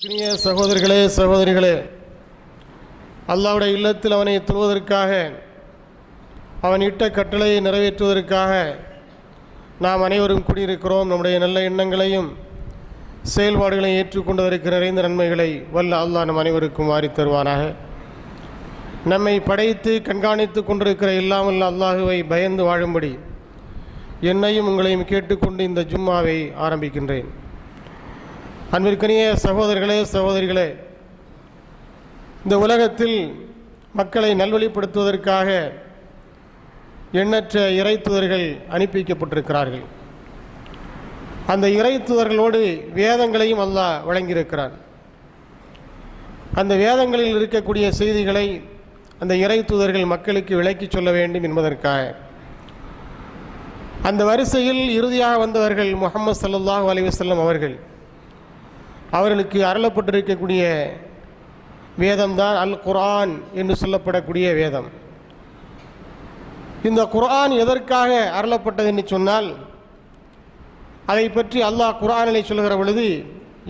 இனிய சகோதரர்களே சகோதரிகளே, அல்லாஹ்வுடைய இல்லத்தில் அவனை தொழுவதற்காக, அவன் இட்ட கட்டளையை நிறைவேற்றுவதற்காக நாம் அனைவரும் கூடியிருக்கிறோம். நம்முடைய நல்ல எண்ணங்களையும் செயல்பாடுகளையும் ஏற்றுக்கொண்டதற்கு நிறைந்த நன்மைகளை வல்ல அல்லாஹ் நம் அனைவருக்கும் வாரித் தருவானாக. நம்மை படைத்து கண்காணித்து கொண்டிருக்கிற இல்லாமல் அல்லாஹுவை பயந்து வாழும்படி என்னையும் உங்களையும் கேட்டுக்கொண்டு இந்த ஜும்மாவை ஆரம்பிக்கின்றேன். அன்பிற்கினிய சகோதரர்களே சகோதரிகளே, இந்த உலகத்தில் மக்களை நல்வழிப்படுத்துவதற்காக எண்ணற்ற இறைத்தூதர்கள் அனுப்பிக்கப்பட்டிருக்கிறார்கள். அந்த இறைத்தூதர்களோடு வேதங்களையும் அல்லாஹ் வழங்கியிருக்கிறான். அந்த வேதங்களில் இருக்கக்கூடிய செய்திகளை அந்த இறைத்தூதர்கள் மக்களுக்கு விளக்கிச் சொல்ல வேண்டும் என்பதற்காக அந்த வரிசையில் இறுதியாக வந்தவர்கள் முஹம்மது ஸல்லல்லாஹு அலைஹி வஸல்லம் அவர்களுக்கு அருளப்பட்டிருக்கக்கூடிய வேதம்தான் அல் குர்ஆன் என்று சொல்லப்படக்கூடிய வேதம். இந்த குர்ஆன் எதற்காக அருளப்பட்டது என்று சொன்னால், அதை பற்றி அல்லாஹ் குர்ஆனிலே சொல்கிற பொழுது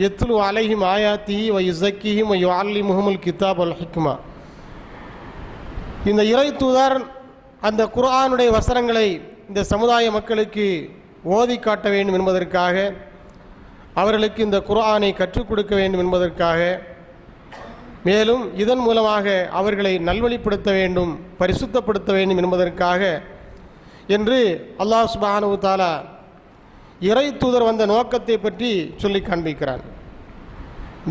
யத்லு அலைஹிம் ஆயாத்திஹி வ யுஸக்கிஹிம் வ யுஅல்லிமுஹுமுல் கிதாப வல் ஹிக்மா. இந்த இறை தூதர் அந்த குர்ஆனுடைய வசனங்களை இந்த சமுதாய மக்களுக்கு ஓதி காட்ட வேண்டும் என்பதற்காக, அவர்களுக்கு இந்த குர்ஆனை கற்றுக் கொடுக்க வேண்டும் என்பதற்காக, மேலும் இதன் மூலமாக அவர்களை நல்வழிப்படுத்த வேண்டும், பரிசுத்தப்படுத்த வேண்டும் என்பதற்காக என்று அல்லாஹ் சுப்ஹானஹு வ தஆலா இறை தூதர் வந்த நோக்கத்தை பற்றி சொல்லி காண்பிக்கிறான்.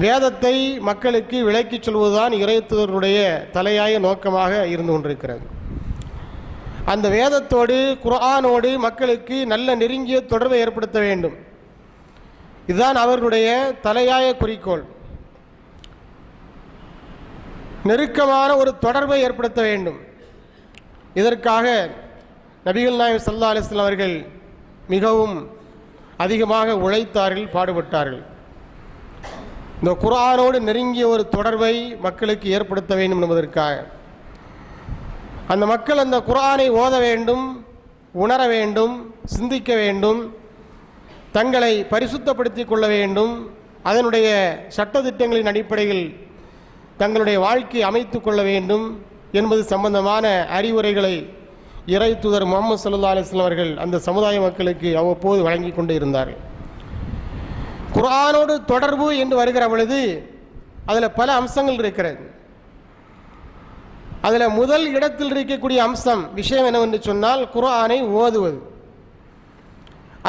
வேதத்தை மக்களுக்கு விளக்கிச் சொல்வதுதான் இறை தூதருடைய தலையாய நோக்கமாக இருந்து கொண்டிருக்கிறது. அந்த வேதத்தோடு குர்ஆனோடு மக்களுக்கு நல்ல நெருங்கிய தொடர்பை ஏற்படுத்த வேண்டும். இதுதான் அவர்களுடைய தலையாய குறிக்கோள். நெருக்கமான ஒரு தொடர்பை ஏற்படுத்த வேண்டும். இதற்காக நபிகள் நாயகம் ஸல்லல்லாஹு அலைஹி வஸல்லம் அவர்கள் மிகவும் அதிகமாக உழைத்தார்கள், பாடுபட்டார்கள். இந்த குர்ஆனோடு நெருங்கிய ஒரு தொடர்பை மக்களுக்கு ஏற்படுத்த வேண்டும் என்பதற்காக அந்த மக்கள் அந்த குர்ஆனை ஓத வேண்டும், உணர வேண்டும், சிந்திக்க வேண்டும், தங்களை பரிசுத்தப்படுத்தி கொள்ள வேண்டும், அதனுடைய சட்டதிட்டங்களின் அடிப்படையில் தங்களுடைய வாழ்க்கையை அமைத்து கொள்ள வேண்டும் என்பது சம்பந்தமான அறிவுரைகளை இறை தூதர் முஹம்மது ஸல்லல்லாஹு அலைஹி வஸல்லம் அவர்கள் அந்த சமுதாய மக்களுக்கு அவ்வப்போது வழங்கி கொண்டு இருந்தார்கள். குர்ஆனோடு தொடர்பு என்று வருகிற பொழுது அதில் பல அம்சங்கள் இருக்கிறது. அதில் முதல் இடத்தில் இருக்கக்கூடிய அம்சம் விஷயம் என்னவென்று சொன்னால் குர்ஆனை ஓதுவது.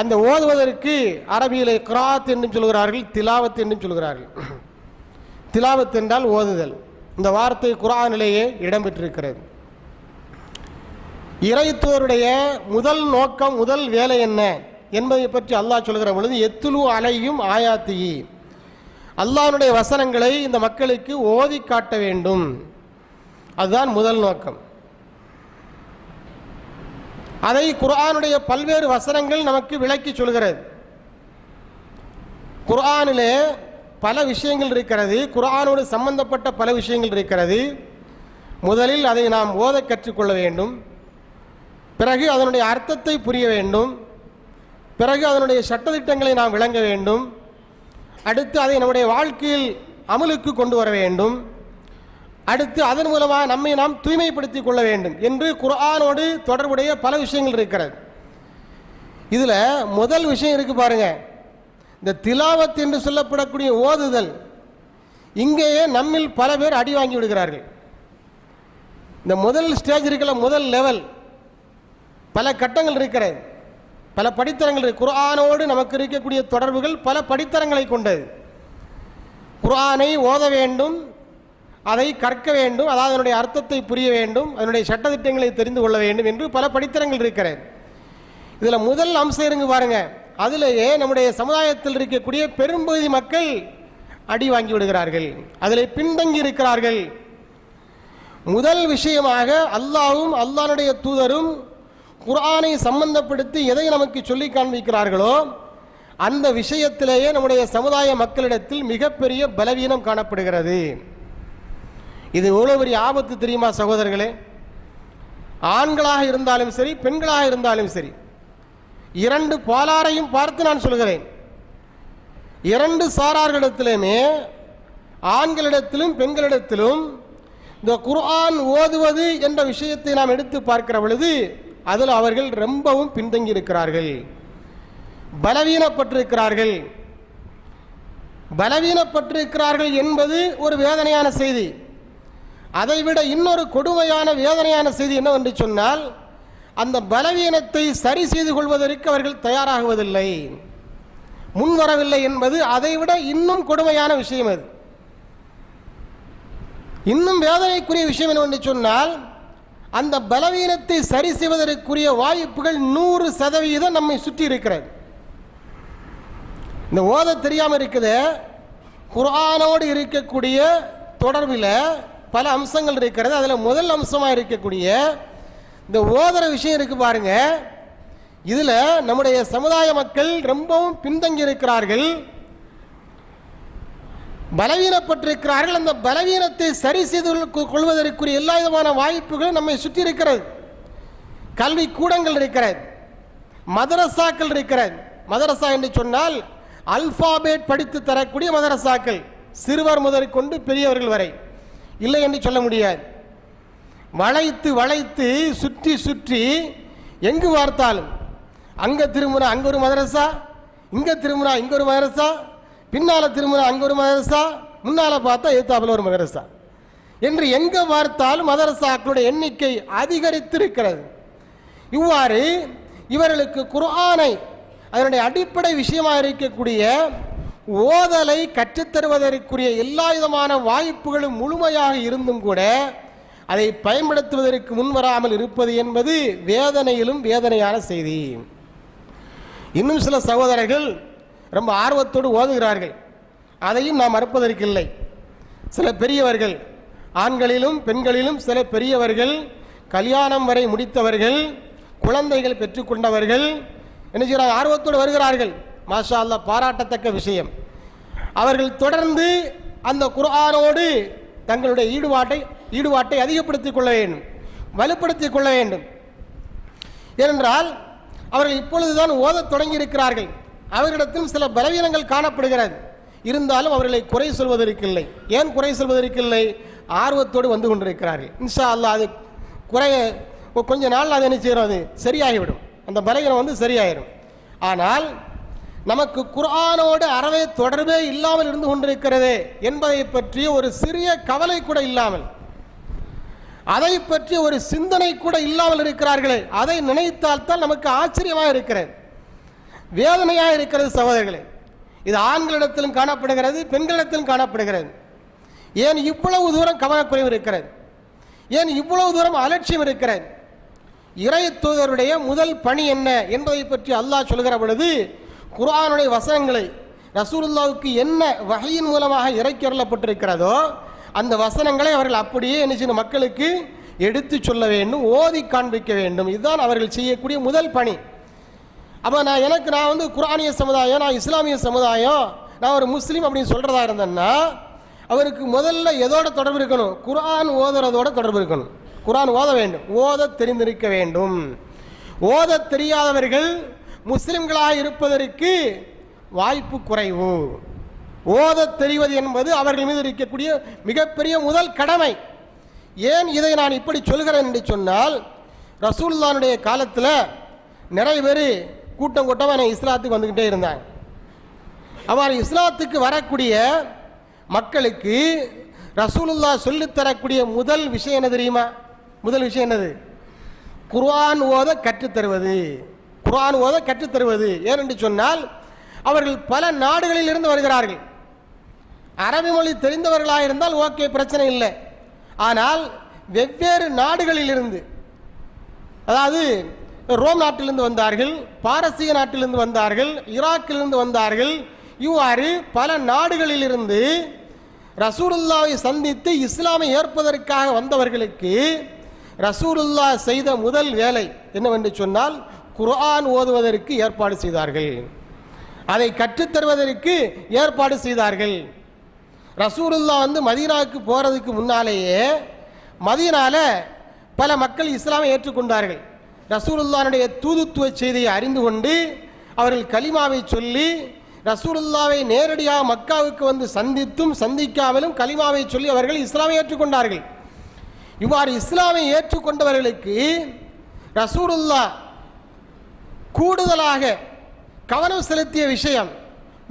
அந்த ஓதுவதற்கு அரபியிலே கிராத் என்றும் சொல்கிறார்கள், திலாவத் என்றும் சொல்கிறார்கள். திலாவத் என்றால் ஓதுதல். இந்த வார்த்தை குர்ஆனிலேயே இடம்பெற்றிருக்கிறது. இறைத்தூதருடைய முதல் நோக்கம், முதல் வேலை என்ன என்பதை பற்றி அல்லாஹ் சொல்கிற பொழுது யத்லு அலைஹிம் ஆயாத்திஹி, அல்லாஹ்வுடைய வசனங்களை இந்த மக்களுக்கு ஓதி காட்ட வேண்டும். அதுதான் முதல் நோக்கம். அதை குர்ஆனுடைய பல்வேறு வசனங்கள் நமக்கு விளக்கி சொல்கிறது. குர்ஆனிலே பல விஷயங்கள் இருக்கிறது, குர்ஆனோடு சம்பந்தப்பட்ட பல விஷயங்கள் இருக்கிறது. முதலில் அதை நாம் ஓத கற்றுக்கொள்ள வேண்டும், பிறகு அதனுடைய அர்த்தத்தை புரிய வேண்டும், பிறகு அதனுடைய சட்டதிட்டங்களை நாம் விளங்க வேண்டும், அடுத்து அதை நம்முடைய வாழ்க்கையில் அமலுக்கு கொண்டு வர வேண்டும், அடுத்து அதன் மூலமாக நம்மை நாம் தூய்மைப்படுத்தி கொள்ள வேண்டும் என்று குர்ஆனோடு தொடர்புடைய பல விஷயங்கள் இருக்கிறது. இதில் முதல் விஷயம் இருக்கு பாருங்க, இந்த திலாவத் என்று சொல்லப்படக்கூடிய ஓதுதல். இங்கேயே நம்மில் பல பேர் அடி வாங்கி விடுகிறார்கள். இந்த முதல் ஸ்டேஜ் இருக்கல, முதல் லெவல், பல கட்டங்கள் இருக்கிறது, பல படித்தரங்கள் இருக்கு. குர்ஆனோடு நமக்கு இருக்கக்கூடிய தொடர்புகள் பல படித்தரங்களை கொண்டது. குர்ஆனை ஓத வேண்டும், அதை கற்க வேண்டும், அதாவது அதனுடைய அர்த்தத்தை புரிய வேண்டும், அதனுடைய சட்டதிட்டங்களை தெரிந்து கொள்ள வேண்டும் என்று பல படித்தரங்கள் இருக்கிறது. இதில் முதல் அம்சம் இருங்க பாருங்க, அதிலேயே நம்முடைய சமுதாயத்தில் இருக்கக்கூடிய பெரும்பகுதி மக்கள் அடி வாங்கி விடுகிறார்கள், அதில் பின்தங்கி இருக்கிறார்கள். முதல் விஷயமாக அல்லாஹ்வும் அல்லாஹ்வுடைய தூதரும் குர்ஆனை சம்பந்தப்படுத்தி எதை நமக்கு சொல்லி காண்பிக்கிறார்களோ அந்த விஷயத்திலேயே நம்முடைய சமுதாய மக்களிடத்தில் மிகப்பெரிய பலவீனம் காணப்படுகிறது. இது எவ்வளோ பெரிய ஆபத்து தெரியுமா சகோதரர்களே? ஆண்களாக இருந்தாலும் சரி, பெண்களாக இருந்தாலும் சரி, இரண்டு பாலாரையும் பார்த்து நான் சொல்கிறேன். இரண்டு சாரார்களிடத்திலுமே ஆண்களிடத்திலும் பெண்களிடத்திலும் இந்த குர்ஆன் ஓதுவது என்ற விஷயத்தை நாம் எடுத்து பார்க்கிற பொழுது அதில் அவர்கள் ரொம்பவும் பின்தங்கி இருக்கிறார்கள், பலவீனப்பட்டிருக்கிறார்கள். பலவீனப்பட்டிருக்கிறார்கள் என்பது ஒரு வேதனையான செய்தி. அதைவிட இன்னொரு கொடுமையான வேதனையான செய்தி என்னவென்று சொன்னால், அந்த பலவீனத்தை சரி செய்து கொள்வதற்கு அவர்கள் தயாராகுவதில்லை, முன்வரவில்லை என்பது அதைவிட இன்னும் கொடுமையான விஷயம். அது இன்னும் வேதனைக்குரிய விஷயம் என்னவென்று சொன்னால், அந்த பலவீனத்தை சரி செய்வதற்குரிய வாய்ப்புகள் 100% நம்மை சுற்றி இருக்கிறது. இந்த ஓத தெரியாமல் இருக்குது, குர்ஆனோடு இருக்கக்கூடிய தொடர்பில் பல அம்சங்கள் இருக்கிறது. அதில் முதல் அம்சமாக இருக்கக்கூடிய இந்த ஓதுற விஷயம் இருக்கு பாருங்க, இதில் நம்முடைய சமுதாய மக்கள் ரொம்பவும் பின்தங்கி இருக்கிறார்கள், பலவீனப்பட்டிருக்கிறார்கள். அந்த பலவீனத்தை சரி செய்து கொள்வதற்குரிய எல்லா விதமான வாய்ப்புகளும் நம்மை சுற்றி இருக்கிறது. கல்வி கூடங்கள் இருக்கிறது, மதரசாக்கள் இருக்கிறது. மதரசா என்று சொன்னால் அல்பாபெட் படித்து தரக்கூடிய மதரசாக்கள், சிறுவர் முதல் கொண்டு பெரியவர்கள் வரை, இல்லை என்று சொல்ல முடியாது. வளைத்து வளைத்து சுற்றி சுற்றி எங்கு பார்த்தாலும் அங்கே திரும்பினா அங்கே ஒரு மதரசா, இங்கே திரும்பினா இங்கே ஒரு மதரசா, பின்னால் திரும்பினா அங்கே ஒரு மதரசா, முன்னால் பார்த்தா எதிர்த்தாப்புல ஒரு மதரசா என்று எங்கே பார்த்தாலும் மதரசாக்களுடைய எண்ணிக்கை அதிகரித்திருக்கிறது. இவ்வாறு இவர்களுக்கு குர்ஆனை அதனுடைய அடிப்படை விஷயமாக இருக்கக்கூடிய ஓதலை கற்றுத்தருவதற்குரிய எல்லா விதமான வாய்ப்புகளும் முழுமையாக இருந்தும் கூட அதை பயன்படுத்துவதற்கு முன்வராமல் இருப்பது என்பது வேதனையிலும் வேதனையான செய்தி. இன்னும் சில சகோதரர்கள் ரொம்ப ஆர்வத்தோடு ஓதுகிறார்கள், அதையும் நாம் மறுப்பதற்கில்லை. சில பெரியவர்கள், ஆண்களிலும் பெண்களிலும் சில பெரியவர்கள், கல்யாணம் வரை முடித்தவர்கள், குழந்தைகள் பெற்றுக்கொண்டவர்கள் என்ன செய்கிறார்கள், ஆர்வத்தோடு வருகிறார்கள். மாஷா அல்லாஹ், பாராட்டத்தக்க விஷயம். அவர்கள் தொடர்ந்து அந்த குர்ஆனோடு தங்களுடைய ஈடுபாட்டை அதிகப்படுத்திக் கொள்ள வேண்டும், வலுப்படுத்திக் கொள்ள வேண்டும். ஏனென்றால் அவர்கள் இப்பொழுதுதான் ஓதத் தொடங்கி இருக்கிறார்கள். அவர்களிடத்திலும் சில பலவீனங்கள் காணப்படுகிறது. இருந்தாலும் அவர்களை குறை சொல்வதற்கில்லை. ஏன் குறை சொல்வதற்கில்லை? ஆர்வத்தோடு வந்து கொண்டிருக்கிறார்கள். இன்ஷா அல்லாஹ் அது குறைய கொஞ்ச நாள் அது என்ன செய்யணும், அது சரியாகிவிடும், அந்த பலவீனம் சரியாயிடும். ஆனால் நமக்கு குர்ஆனோடு அறவே தொடர்பே இல்லாமல் இருந்து கொண்டிருக்கிறது என்பதை பற்றிய ஒரு சிறிய கவலை கூட இல்லாமல், அதை பற்றி ஒரு சிந்தனை கூட இல்லாமல் இருக்கிறார்களே, அதை நினைத்தால்தான் நமக்கு ஆச்சரியமாக இருக்கிறது, வேதனையாக இருக்கிறது சகோதரர்களே. இது ஆண்களிடத்திலும் காணப்படுகிறது, பெண்களிடத்திலும் காணப்படுகிறது. ஏன் இவ்வளவு தூரம் கவனக்குறைவு இருக்கிறது? ஏன் இவ்வளவு தூரம் அலட்சியம் இருக்கிறது? இறை தூதருடைய முதல் பணி என்ன என்பதை பற்றி அல்லாஹ் சொல்கிற பொழுது, குர்ஆனுடைய வசனங்களை ரசூலுல்லாவுக்கு என்ன வஹீயின் மூலமாக இறக்கி அருளப்பட்டிருக்கிறதோ அந்த வசனங்களை அவர்கள் அப்படியே என்ன செய்யணும், மக்களுக்கு எடுத்து சொல்ல வேண்டும், ஓதி காண்பிக்க வேண்டும். இதுதான் அவர்கள் செய்யக்கூடிய முதல் பணி. அப்போ நான் குர்ஆனிய சமுதாயம், நான் இஸ்லாமிய சமுதாயம், நான் ஒரு முஸ்லீம் அப்படின்னு சொல்கிறதா இருந்தேன்னா அவருக்கு முதல்ல எதோட தொடர்பு இருக்கணும்? குர்ஆன் ஓதுறதோட தொடர்பு இருக்கணும். குர்ஆன் ஓத வேண்டும், ஓத தெரிந்திருக்க வேண்டும். ஓத தெரியாதவர்கள் முஸ்லிம்களாக இருப்பதற்கு வாய்ப்பு குறைவு. ஓத தெரிவது என்பது அவர்கள் மீது இருக்கக்கூடிய மிகப்பெரிய முதல் கடமை. ஏன் இதை நான் இப்படி சொல்கிறேன் என்று சொன்னால், ரசூலுல்லாஹ்வுடைய காலத்தில் நிறைய பேர் கூட்டம் கூட்டமாக இஸ்லாத்துக்கு வந்துக்கிட்டே இருந்தாங்க. அவர் இஸ்லாத்துக்கு வரக்கூடிய மக்களுக்கு ரசூலுல்லாஹ் சொல்லித்தரக்கூடிய முதல் விஷயம் என்ன தெரியுமா? முதல் விஷயம் என்னது? குர்ஆன் ஓத கற்றுத்தருவது. குர்ஆன் ஓத கற்றுத்தருவது. ஏனென்று சொன்னால் அவர்கள் பல நாடுகளில் இருந்து வருகிறார்கள். அரபி மொழி தெரிந்தவர்களாக இருந்தால் ஓகே, பிரச்சனை இல்லை. ஆனால் வெவ்வேறு நாடுகளில் இருந்து, அதாவது ரோம் நாட்டிலிருந்து வந்தார்கள், பாரசீக நாட்டிலிருந்து வந்தார்கள், ஈராக்கிலிருந்து வந்தார்கள். இவ்வாறு பல நாடுகளில் இருந்து ரசூலுல்லாவை சந்தித்து இஸ்லாமை ஏற்பதற்காக வந்தவர்களுக்கு ரசூலுல்லாஹ் செய்த முதல் வேலை என்னவென்று சொன்னால் குர்ஆன் ஓதுவதற்கு ஏற்பாடு செய்தார்கள், அதை கற்றுத்தருவதற்கு ஏற்பாடு செய்தார்கள். ரசூலுல்லாஹ் மதீனாவுக்கு போகிறதுக்கு முன்னாலேயே மதீனால பல மக்கள் இஸ்லாமை ஏற்றுக்கொண்டார்கள். ரசூலுல்லாஹ்வுடைய தூதுத்துவ செய்தியை அறிந்து கொண்டு அவர்கள் கலிமாவை சொல்லி ரசூலுல்லாவை நேரடியாக மக்காவுக்கு வந்து சந்தித்தும் சந்திக்காமலும் கலிமாவை சொல்லி அவர்கள் இஸ்லாமை ஏற்றுக்கொண்டார்கள். இவ்வாறு இஸ்லாமை ஏற்றுக்கொண்டவர்களுக்கு ரசூலுல்லா கூடுதலாக கவனம் செலுத்திய விஷயம்,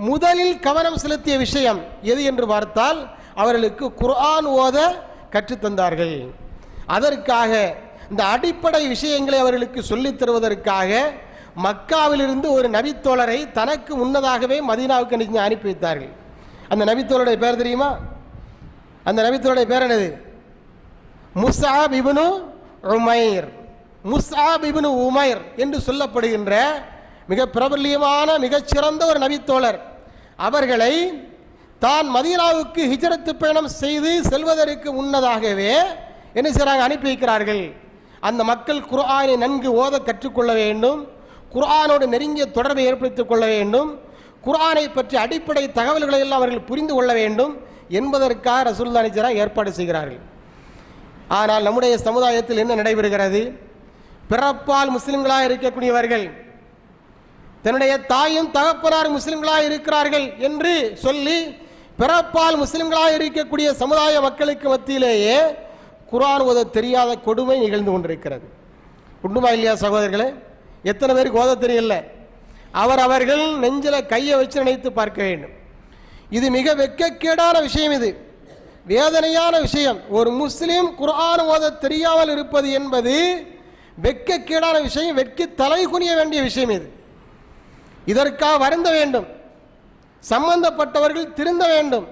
முதலில் கவனம் செலுத்திய விஷயம் எது என்று பார்த்தால் அவர்களுக்கு குர்ஆன் ஓத கற்றுத்தந்தார்கள். அதற்காக இந்த அடிப்படை விஷயங்களை அவர்களுக்கு சொல்லித் தருவதற்காக மக்காவிலிருந்து ஒரு நபித்தோழரை தனக்கு முன்னதாகவே மதீனாவுக்கு அனுப்பி வைத்தார்கள். அந்த நபித்தோழருடைய பேர் தெரியுமா? அந்த நபித்தோழருடைய பேர் என்னது? முஸ்அப் இப்னு உமைர். முஸ்அப் இப்னு உமைர் என்று சொல்லப்படுகின்ற மிக பிரபல்யமான மிகச்சிறந்த ஒரு நபித்தோழர். அவர்களை தான் மதீனாவுக்கு ஹிஜ்ரத்து பயணம் செய்து செல்வதற்கு முன்னதாகவே என்ன செய்கிறாங்க? அனுப்பி வைக்கிறார்கள். அந்த மக்கள் குர்ஆனை நன்கு ஓத கற்றுக்கொள்ள வேண்டும், குர்ஆனோடு நெருங்கிய தொடர்பை ஏற்படுத்திக் கொள்ள வேண்டும், குர்ஆனை பற்றி அடிப்படை தகவல்களை எல்லாம் அவர்கள் புரிந்து கொள்ள வேண்டும் என்பதற்காக ரசூலுல்லாஹி ஸல்லல்லாஹு அலைஹி வஸல்லம் ஏற்பாடு செய்கிறார்கள். ஆனால் நம்முடைய சமுதாயத்தில் என்ன நடைபெறுகிறது? பிறப்பால் முஸ்லிம்களாக இருக்கக்கூடியவர்கள் தன்னுடைய தாயும் தகப்பனார் முஸ்லிம்களாக இருக்கிறார்கள் என்று சொல்லி பிறப்பால் முஸ்லிம்களாக இருக்கக்கூடிய சமுதாய மக்களுக்கு மத்தியிலேயே குர்ஆன் ஓத தெரியாத கொடுமை நிகழ்ந்து கொண்டிருக்கிறது. உண்மையா இல்லையா சகோதரர்களே? எத்தனை பேருக்கு ஓத தெரியல? அவர்கள் நெஞ்சில கையை வச்சு நினைத்து பார்க்க வேண்டும். இது மிக வெட்கக்கேடான விஷயம், இது வேதனையான விஷயம். ஒரு முஸ்லீம் குர்ஆன் ஓத தெரியாமல் இருப்பது என்பது வெட்கக்கேடான விஷயம், வெட்கி தலை குனிய வேண்டிய விஷயம். இதற்காக வருந்த வேண்டும், சம்பந்தப்பட்டவர்கள் திருந்த வேண்டும்,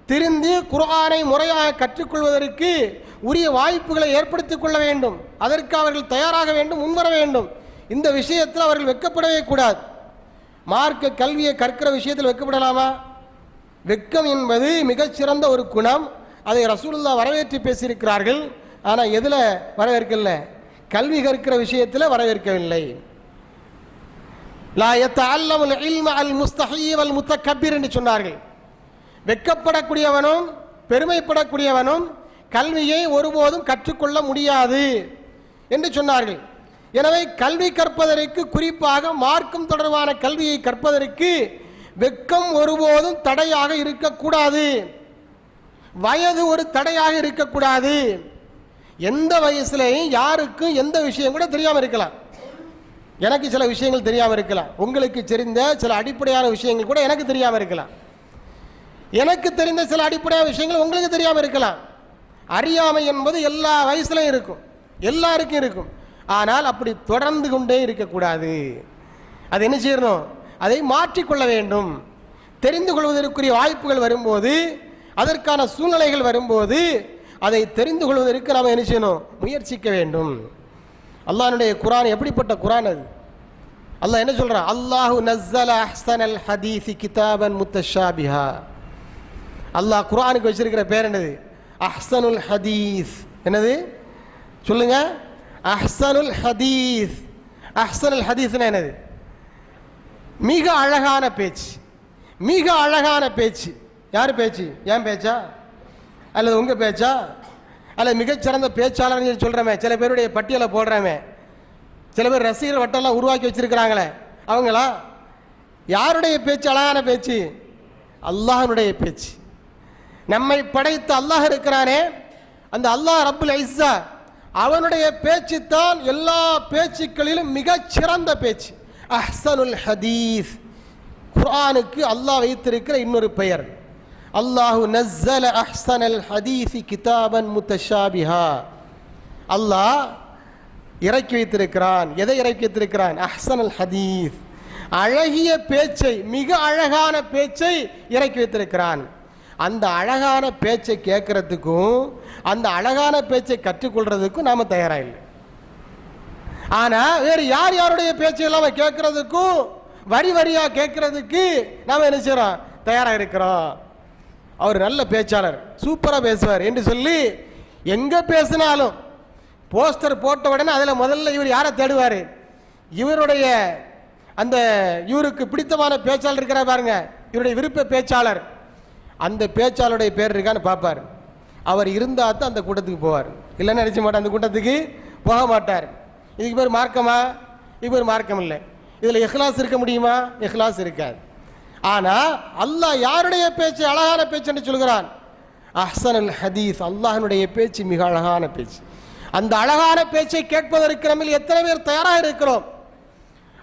திருந்தி குர்ஆனை முறையாக கற்றுக்கொள்வதற்கு உரிய வாய்ப்புகளை ஏற்படுத்திக் கொள்ள வேண்டும். அதற்கு அவர்கள் தயாராக வேண்டும், முன்வர வேண்டும். இந்த விஷயத்தில் அவர்கள் வெட்கப்படவே கூடாது. மார்க்க கல்வியை கற்கிற விஷயத்தில் வெட்கப்படலாமா? வெட்கம் என்பது மிகச்சிறந்த ஒரு குணம். அதை ரசூலுல்லாஹ் வரவேற்று பேசியிருக்கிறார்கள். ஆனால் எதில் வரவேற்கல? கல்வி கற்கிற விஷயத்தில் வரவேற்கவில்லை. லா யத்தஅல்லமுல் இல்ம அல் முஸ்தஹி வல் முத்தக்கப்பிர் என்று சொன்னார்கள். வெட்கப்படக்கூடியவனும் பெருமைப்படக்கூடியவனும் கல்வியை ஒருபோதும் கற்றுக்கொள்ள முடியாது என்று சொன்னார்கள். எனவே கல்வி கற்பதற்கு, குறிப்பாக மார்க்கம் தொடர்பான கல்வியை கற்பதற்கு வெட்கம் ஒருபோதும் தடையாக இருக்கக்கூடாது. வயது ஒரு தடையாக இருக்கக்கூடாது. எந்த வயசுலையும் யாருக்கும் எந்த விஷயம் கூட தெரியாமல் இருக்கலாம். எனக்கு சில விஷயங்கள் தெரியாமல் இருக்கலாம், உங்களுக்கு தெரிந்த சில அடிப்படையான விஷயங்கள் கூட எனக்கு தெரியாமல் இருக்கலாம், எனக்கு தெரிந்த சில அடிப்படையான விஷயங்கள் உங்களுக்கு தெரியாமல் இருக்கலாம். அறியாமை என்பது எல்லா வயசுலையும் இருக்கும், எல்லாருக்கும் இருக்கும். ஆனால் அப்படி தொடர்ந்து கொண்டே இருக்கக்கூடாது. அது என்ன செய்யணும்? அதை மாற்றிக்கொள்ள வேண்டும். தெரிந்து கொள்வதற்குரிய வாய்ப்புகள் வரும்போது, அதற்கான சூழ்நிலைகள் வரும்போது அதை தெரிந்து கொள்வதற்கு நாம் என்ன செய்யணும்? முயற்சிக்க வேண்டும். அல்லாஹ்வுடைய குர்ஆன் எப்படிப்பட்ட குர்ஆன் அது? அல்லாஹ் என்ன சொல்றான்? அல்லாஹு நஸ்ஸல அஹ்ஸனல் ஹதீஸி கிதாபன் முத்தஷாபிஹா. அல்லாஹ் குர்ஆனுக்கு வச்சிருக்கிற பேர் என்னது? அஹ்ஸனுல் ஹதீஸ். என்னது சொல்லுங்க? அஹ்ஸனுல் ஹதீஸ். அஹ்ஸனுல் ஹதீஸ்னா என்னது? மிக அழகான பேச்சு, மிக அழகான பேச்சு. யார் பேச்சு? ஏன் பேச்சா அல்லது உங்க பேச்சா அல்லது மிகச்சிறந்த பேச்சாளர் சொல்றமே, சில பேருடைய பட்டியலை போடுறமே, சில பேர் ரசிகர் வட்டம்லாம் உருவாக்கி வச்சிருக்கிறாங்களே, அவங்களா? யாருடைய பேச்சு அழகான பேச்சு? அல்லாஹ்வுடைய பேச்சு. நம்மை படைத்த அல்லாஹ் இருக்கிறானே, அந்த அல்லாஹ் ரப்புல் இஸ்ஸா, அவனுடைய பேச்சு தான் எல்லா பேச்சுக்களிலும் மிகச் சிறந்த பேச்சு. அஹ்ஸனுல் ஹதீஸ். குர்ஆனுக்கு அல்லாஹ் வைத்திருக்கிற இன்னொரு பெயர். அல்லாஹு நஸ்ஸல அஹ்ஸனல் ஹதீஸி கிதாபன் முத்தஷாபிஹா. அல்லாஹ் இறக்கி வைத்திருக்கிறான். எதை இறக்கி வைத்திருக்கிறான்? அஹ்ஸனுல் ஹதீஸ், அழகிய பேச்சை, மிக அழகான பேச்சை இறக்கி வைத்திருக்கிறான். அந்த அழகான பேச்சை கேட்கறதுக்கும் அந்த அழகான பேச்சை கற்றுக்கொள்றதுக்கும் நாம தயாரா இல்லை. ஆனா வேறு யார் யாருடைய பேச்சை எல்லாம் கேட்கறதுக்கும் வரி வரியா கேட்கறதுக்கு நாம என்ன செய்யறோம்? தயாரா இருக்கிறோம். அவர் நல்ல பேச்சாளர், சூப்பரா பேசுவார் என்று சொல்லி எங்க பேசினாலும் போஸ்டர் போட்ட உடனே அதில் முதல்ல இவர் யாரை தேடுவார்? இவருடைய அந்த இவருக்கு பிடித்தமான பேச்சாளர் இருக்கிறார் பாருங்க, இவருடைய விருப்ப பேச்சாளர், அந்த பேச்சாளருடைய பேர் இருக்கான்னு பார்ப்பார். அவர் இருந்தால் தான் அந்த கூட்டத்துக்கு போவார், இல்லைன்னு நினைச்ச மாட்டார், அந்த கூட்டத்துக்கு போக மாட்டார். இதுக்கு பேர் மார்க்கமா? இது பேர் மார்க்கம் இல்லை. இதில் இஹ்லாஸ் இருக்க முடியுமா? இஹ்லாஸ் இருக்காது. ஆனா அல்லாஹ் யாருடைய பேச்சு அழகான பேச்சு என்று சொல்கிறான்? அஹ்சனுல் ஹதீஸ், அல்லாஹ்வுடைய பேச்சு மிக அழகான பேச்சு. அந்த அழகான பேச்சை கேட்பதற்கு நம்ம எத்தனை பேர் தயாராக இருக்கிறோம்?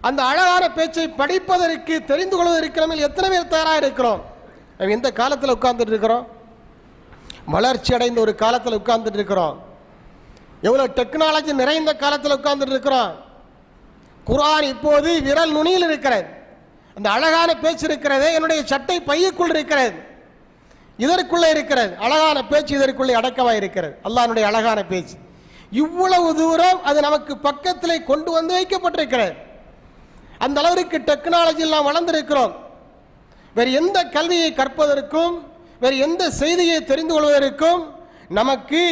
அந்த அழகான பேச்சை படிப்பதற்கு, தெரிந்து கொள்வதற்கு நம்ம எத்தனை பேர் தயாராக இருக்கிறோம்? நம்ம எந்த காலத்தில் உட்கார்ந்துட்டு இருக்கிறோம்? வளர்ச்சி அடைந்த ஒரு காலத்தில் உட்கார்ந்துட்டு இருக்கிறோம். எவ்வளவு டெக்னாலஜி நிறைந்த காலத்தில் உட்கார்ந்துட்டு இருக்கிறோம். குர்ஆன் இப்போது விரல் நுனியில் இருக்கிறது. அந்த அழகான பேச்சு இருக்கிறது, என்னுடைய சட்டை பையுக்குள் இருக்கிறது, இதற்குள்ளே இருக்கிறது. அழகான பேச்சு இதற்குள்ளே அடக்கமாக இருக்கிறது. அல்லாஹ்வுடைய அழகான பேச்சு இவ்வளவு தூரம் அது நமக்கு பக்கத்திலே கொண்டு வந்து வைக்கப்பட்டிருக்கிறது. அந்த அளவிற்கு டெக்னாலஜியில் நாம் வளர்ந்திருக்கிறோம். வேறு எந்த கல்வியை கற்பதற்கும், வேறு எந்த செய்தியை தெரிந்து கொள்வதற்கும் நமக்கு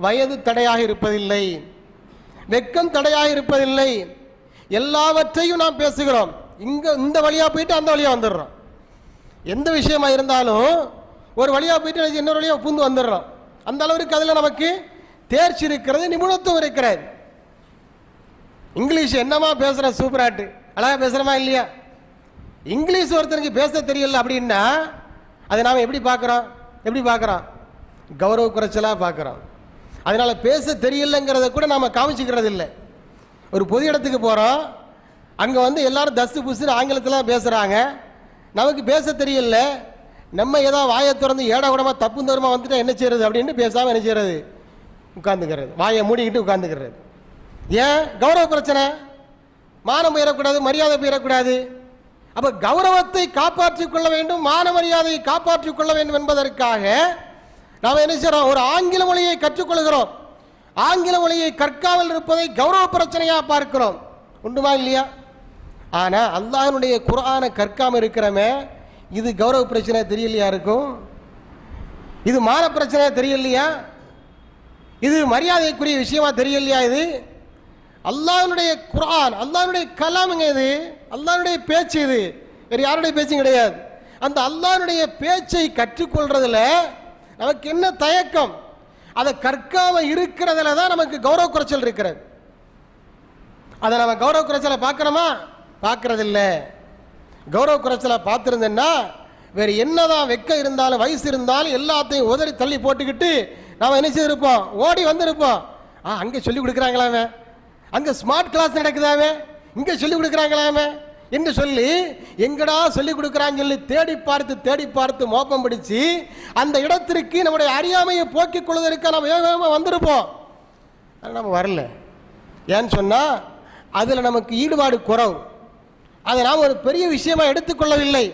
வயது தடையாக இருப்பதில்லை, வெக்கம் தடையாக இருப்பதில்லை. எல்லாவற்றையும் நாம் பேசுகிறோம். இந்த வழியாக போயிட்டு அந்த வழியாக வந்துடுறோம். எந்த விஷயமா இருந்தாலும் ஒரு வழியாக போயிட்டு இன்னொரு வழியாக பூந்து வந்துடுறோம். அந்த அளவிற்கு அதில் நமக்கு தேர்ச்சி இருக்கிறது, நிபுணத்துவம் இருக்கிறது. இங்கிலீஷ் என்னமா பேசுகிற, சூப்பராட்டு அழகாக பேசுகிறோமா இல்லையா? இங்கிலீஷ் ஒருத்தருக்கு பேச தெரியல அப்படின்னா அதை நாம் எப்படி பார்க்குறோம்? கௌரவ குறைச்சலாக பார்க்குறோம். அதனால் பேச தெரியலைங்கிறத கூட நாம் காமிச்சிக்கிறது இல்லை. ஒரு பொது இடத்துக்கு போகிறோம், அங்கே எல்லாரும் தஸ்து புஸ்து ஆங்கிலத்தில் பேசுகிறாங்க, நமக்கு பேச தெரியல. நம்ம ஏதோ வாயை திறந்து ஏடா கூடமாக தப்பு தூரமாக வந்துட்டா என்ன செய்யறது அப்படின்னு பேசாமல் என்ன செய்யறது? உட்கார்ந்துக்கிறது, வாயை மூடிக்கிட்டு உட்கார்ந்துக்கிறது. ஏன்? கௌரவ பிரச்சனை, மானம் போயிடக்கூடாது, மரியாதை போயிடக்கூடாது. அப்போ கௌரவத்தை காப்பாற்றிக் கொள்ள வேண்டும், மான மரியாதையை காப்பாற்றிக் கொள்ள வேண்டும் என்பதற்காக நாம் என்ன செய்கிறோம்? ஒரு ஆங்கில மொழியை கற்றுக்கொள்கிறோம். ஆங்கில மொழியை கற்காமல் இருப்பதை கௌரவ பிரச்சனையாக பார்க்கிறோம். உண்டுமா இல்லையா? ஆனால் அல்லாஹ்வுடைய குர்ஆனை கற்காமல் இருக்கிறமே, இது கௌரவ பிரச்சனை தெரியலையா இருக்கும்? இது மான பிரச்சனை தெரியலையா? இது மரியாதைக்குரிய விஷயமா தெரியலையா? இது அல்லாஹ்வுடைய குர்ஆன், அல்லாஹ்வுடைய கலாமுங்க, இது அல்லாஹ்வுடைய பேச்சு, இது வேறு யாருடைய பேச்சும் கிடையாது. அந்த அல்லாஹ்வுடைய பேச்சை கற்றுக்கொள்றதுல நமக்கு என்ன தயக்கம்? அதை கற்காம இருக்கிறதுல தான் நமக்கு கௌரவ குறைச்சல் இருக்கிறது. அதை நம்ம கௌரவ குறைச்சலை பார்க்குறோமா? பார்க்கறதில்ல. கௌரவ குறைச்சலை பார்த்துருந்தேன்னா வேறு என்னதான் வெக்க இருந்தாலும் வயசு இருந்தாலும் எல்லாத்தையும் உதறி தள்ளி போட்டுக்கிட்டு நாம் என்ன செய்திருப்போம்? ஓடி வந்திருப்போம். அங்கே சொல்லிக் கொடுக்குறாங்களாமே, அங்கே ஸ்மார்ட் கிளாஸ் நடக்குதாமே, இங்கே சொல்லிக் கொடுக்குறாங்களாமே என்று சொல்லி எங்கடா சொல்லிக் கொடுக்குறான்னு சொல்லி தேடி பார்த்து மோப்பம் பிடிச்சி அந்த இடத்திற்கு நம்முடைய அறியாமையை போக்கிக் கொள்வதற்கு நம்ம வேகமாக வந்திருப்போம். ஆனால் நம்ம வரல. ஏன்னு சொன்னால் அதில் நமக்கு ஈடுபாடு குறைவு. அதை நாம் ஒரு பெரிய விஷயமா எடுத்துக்கொள்ளவில்லை.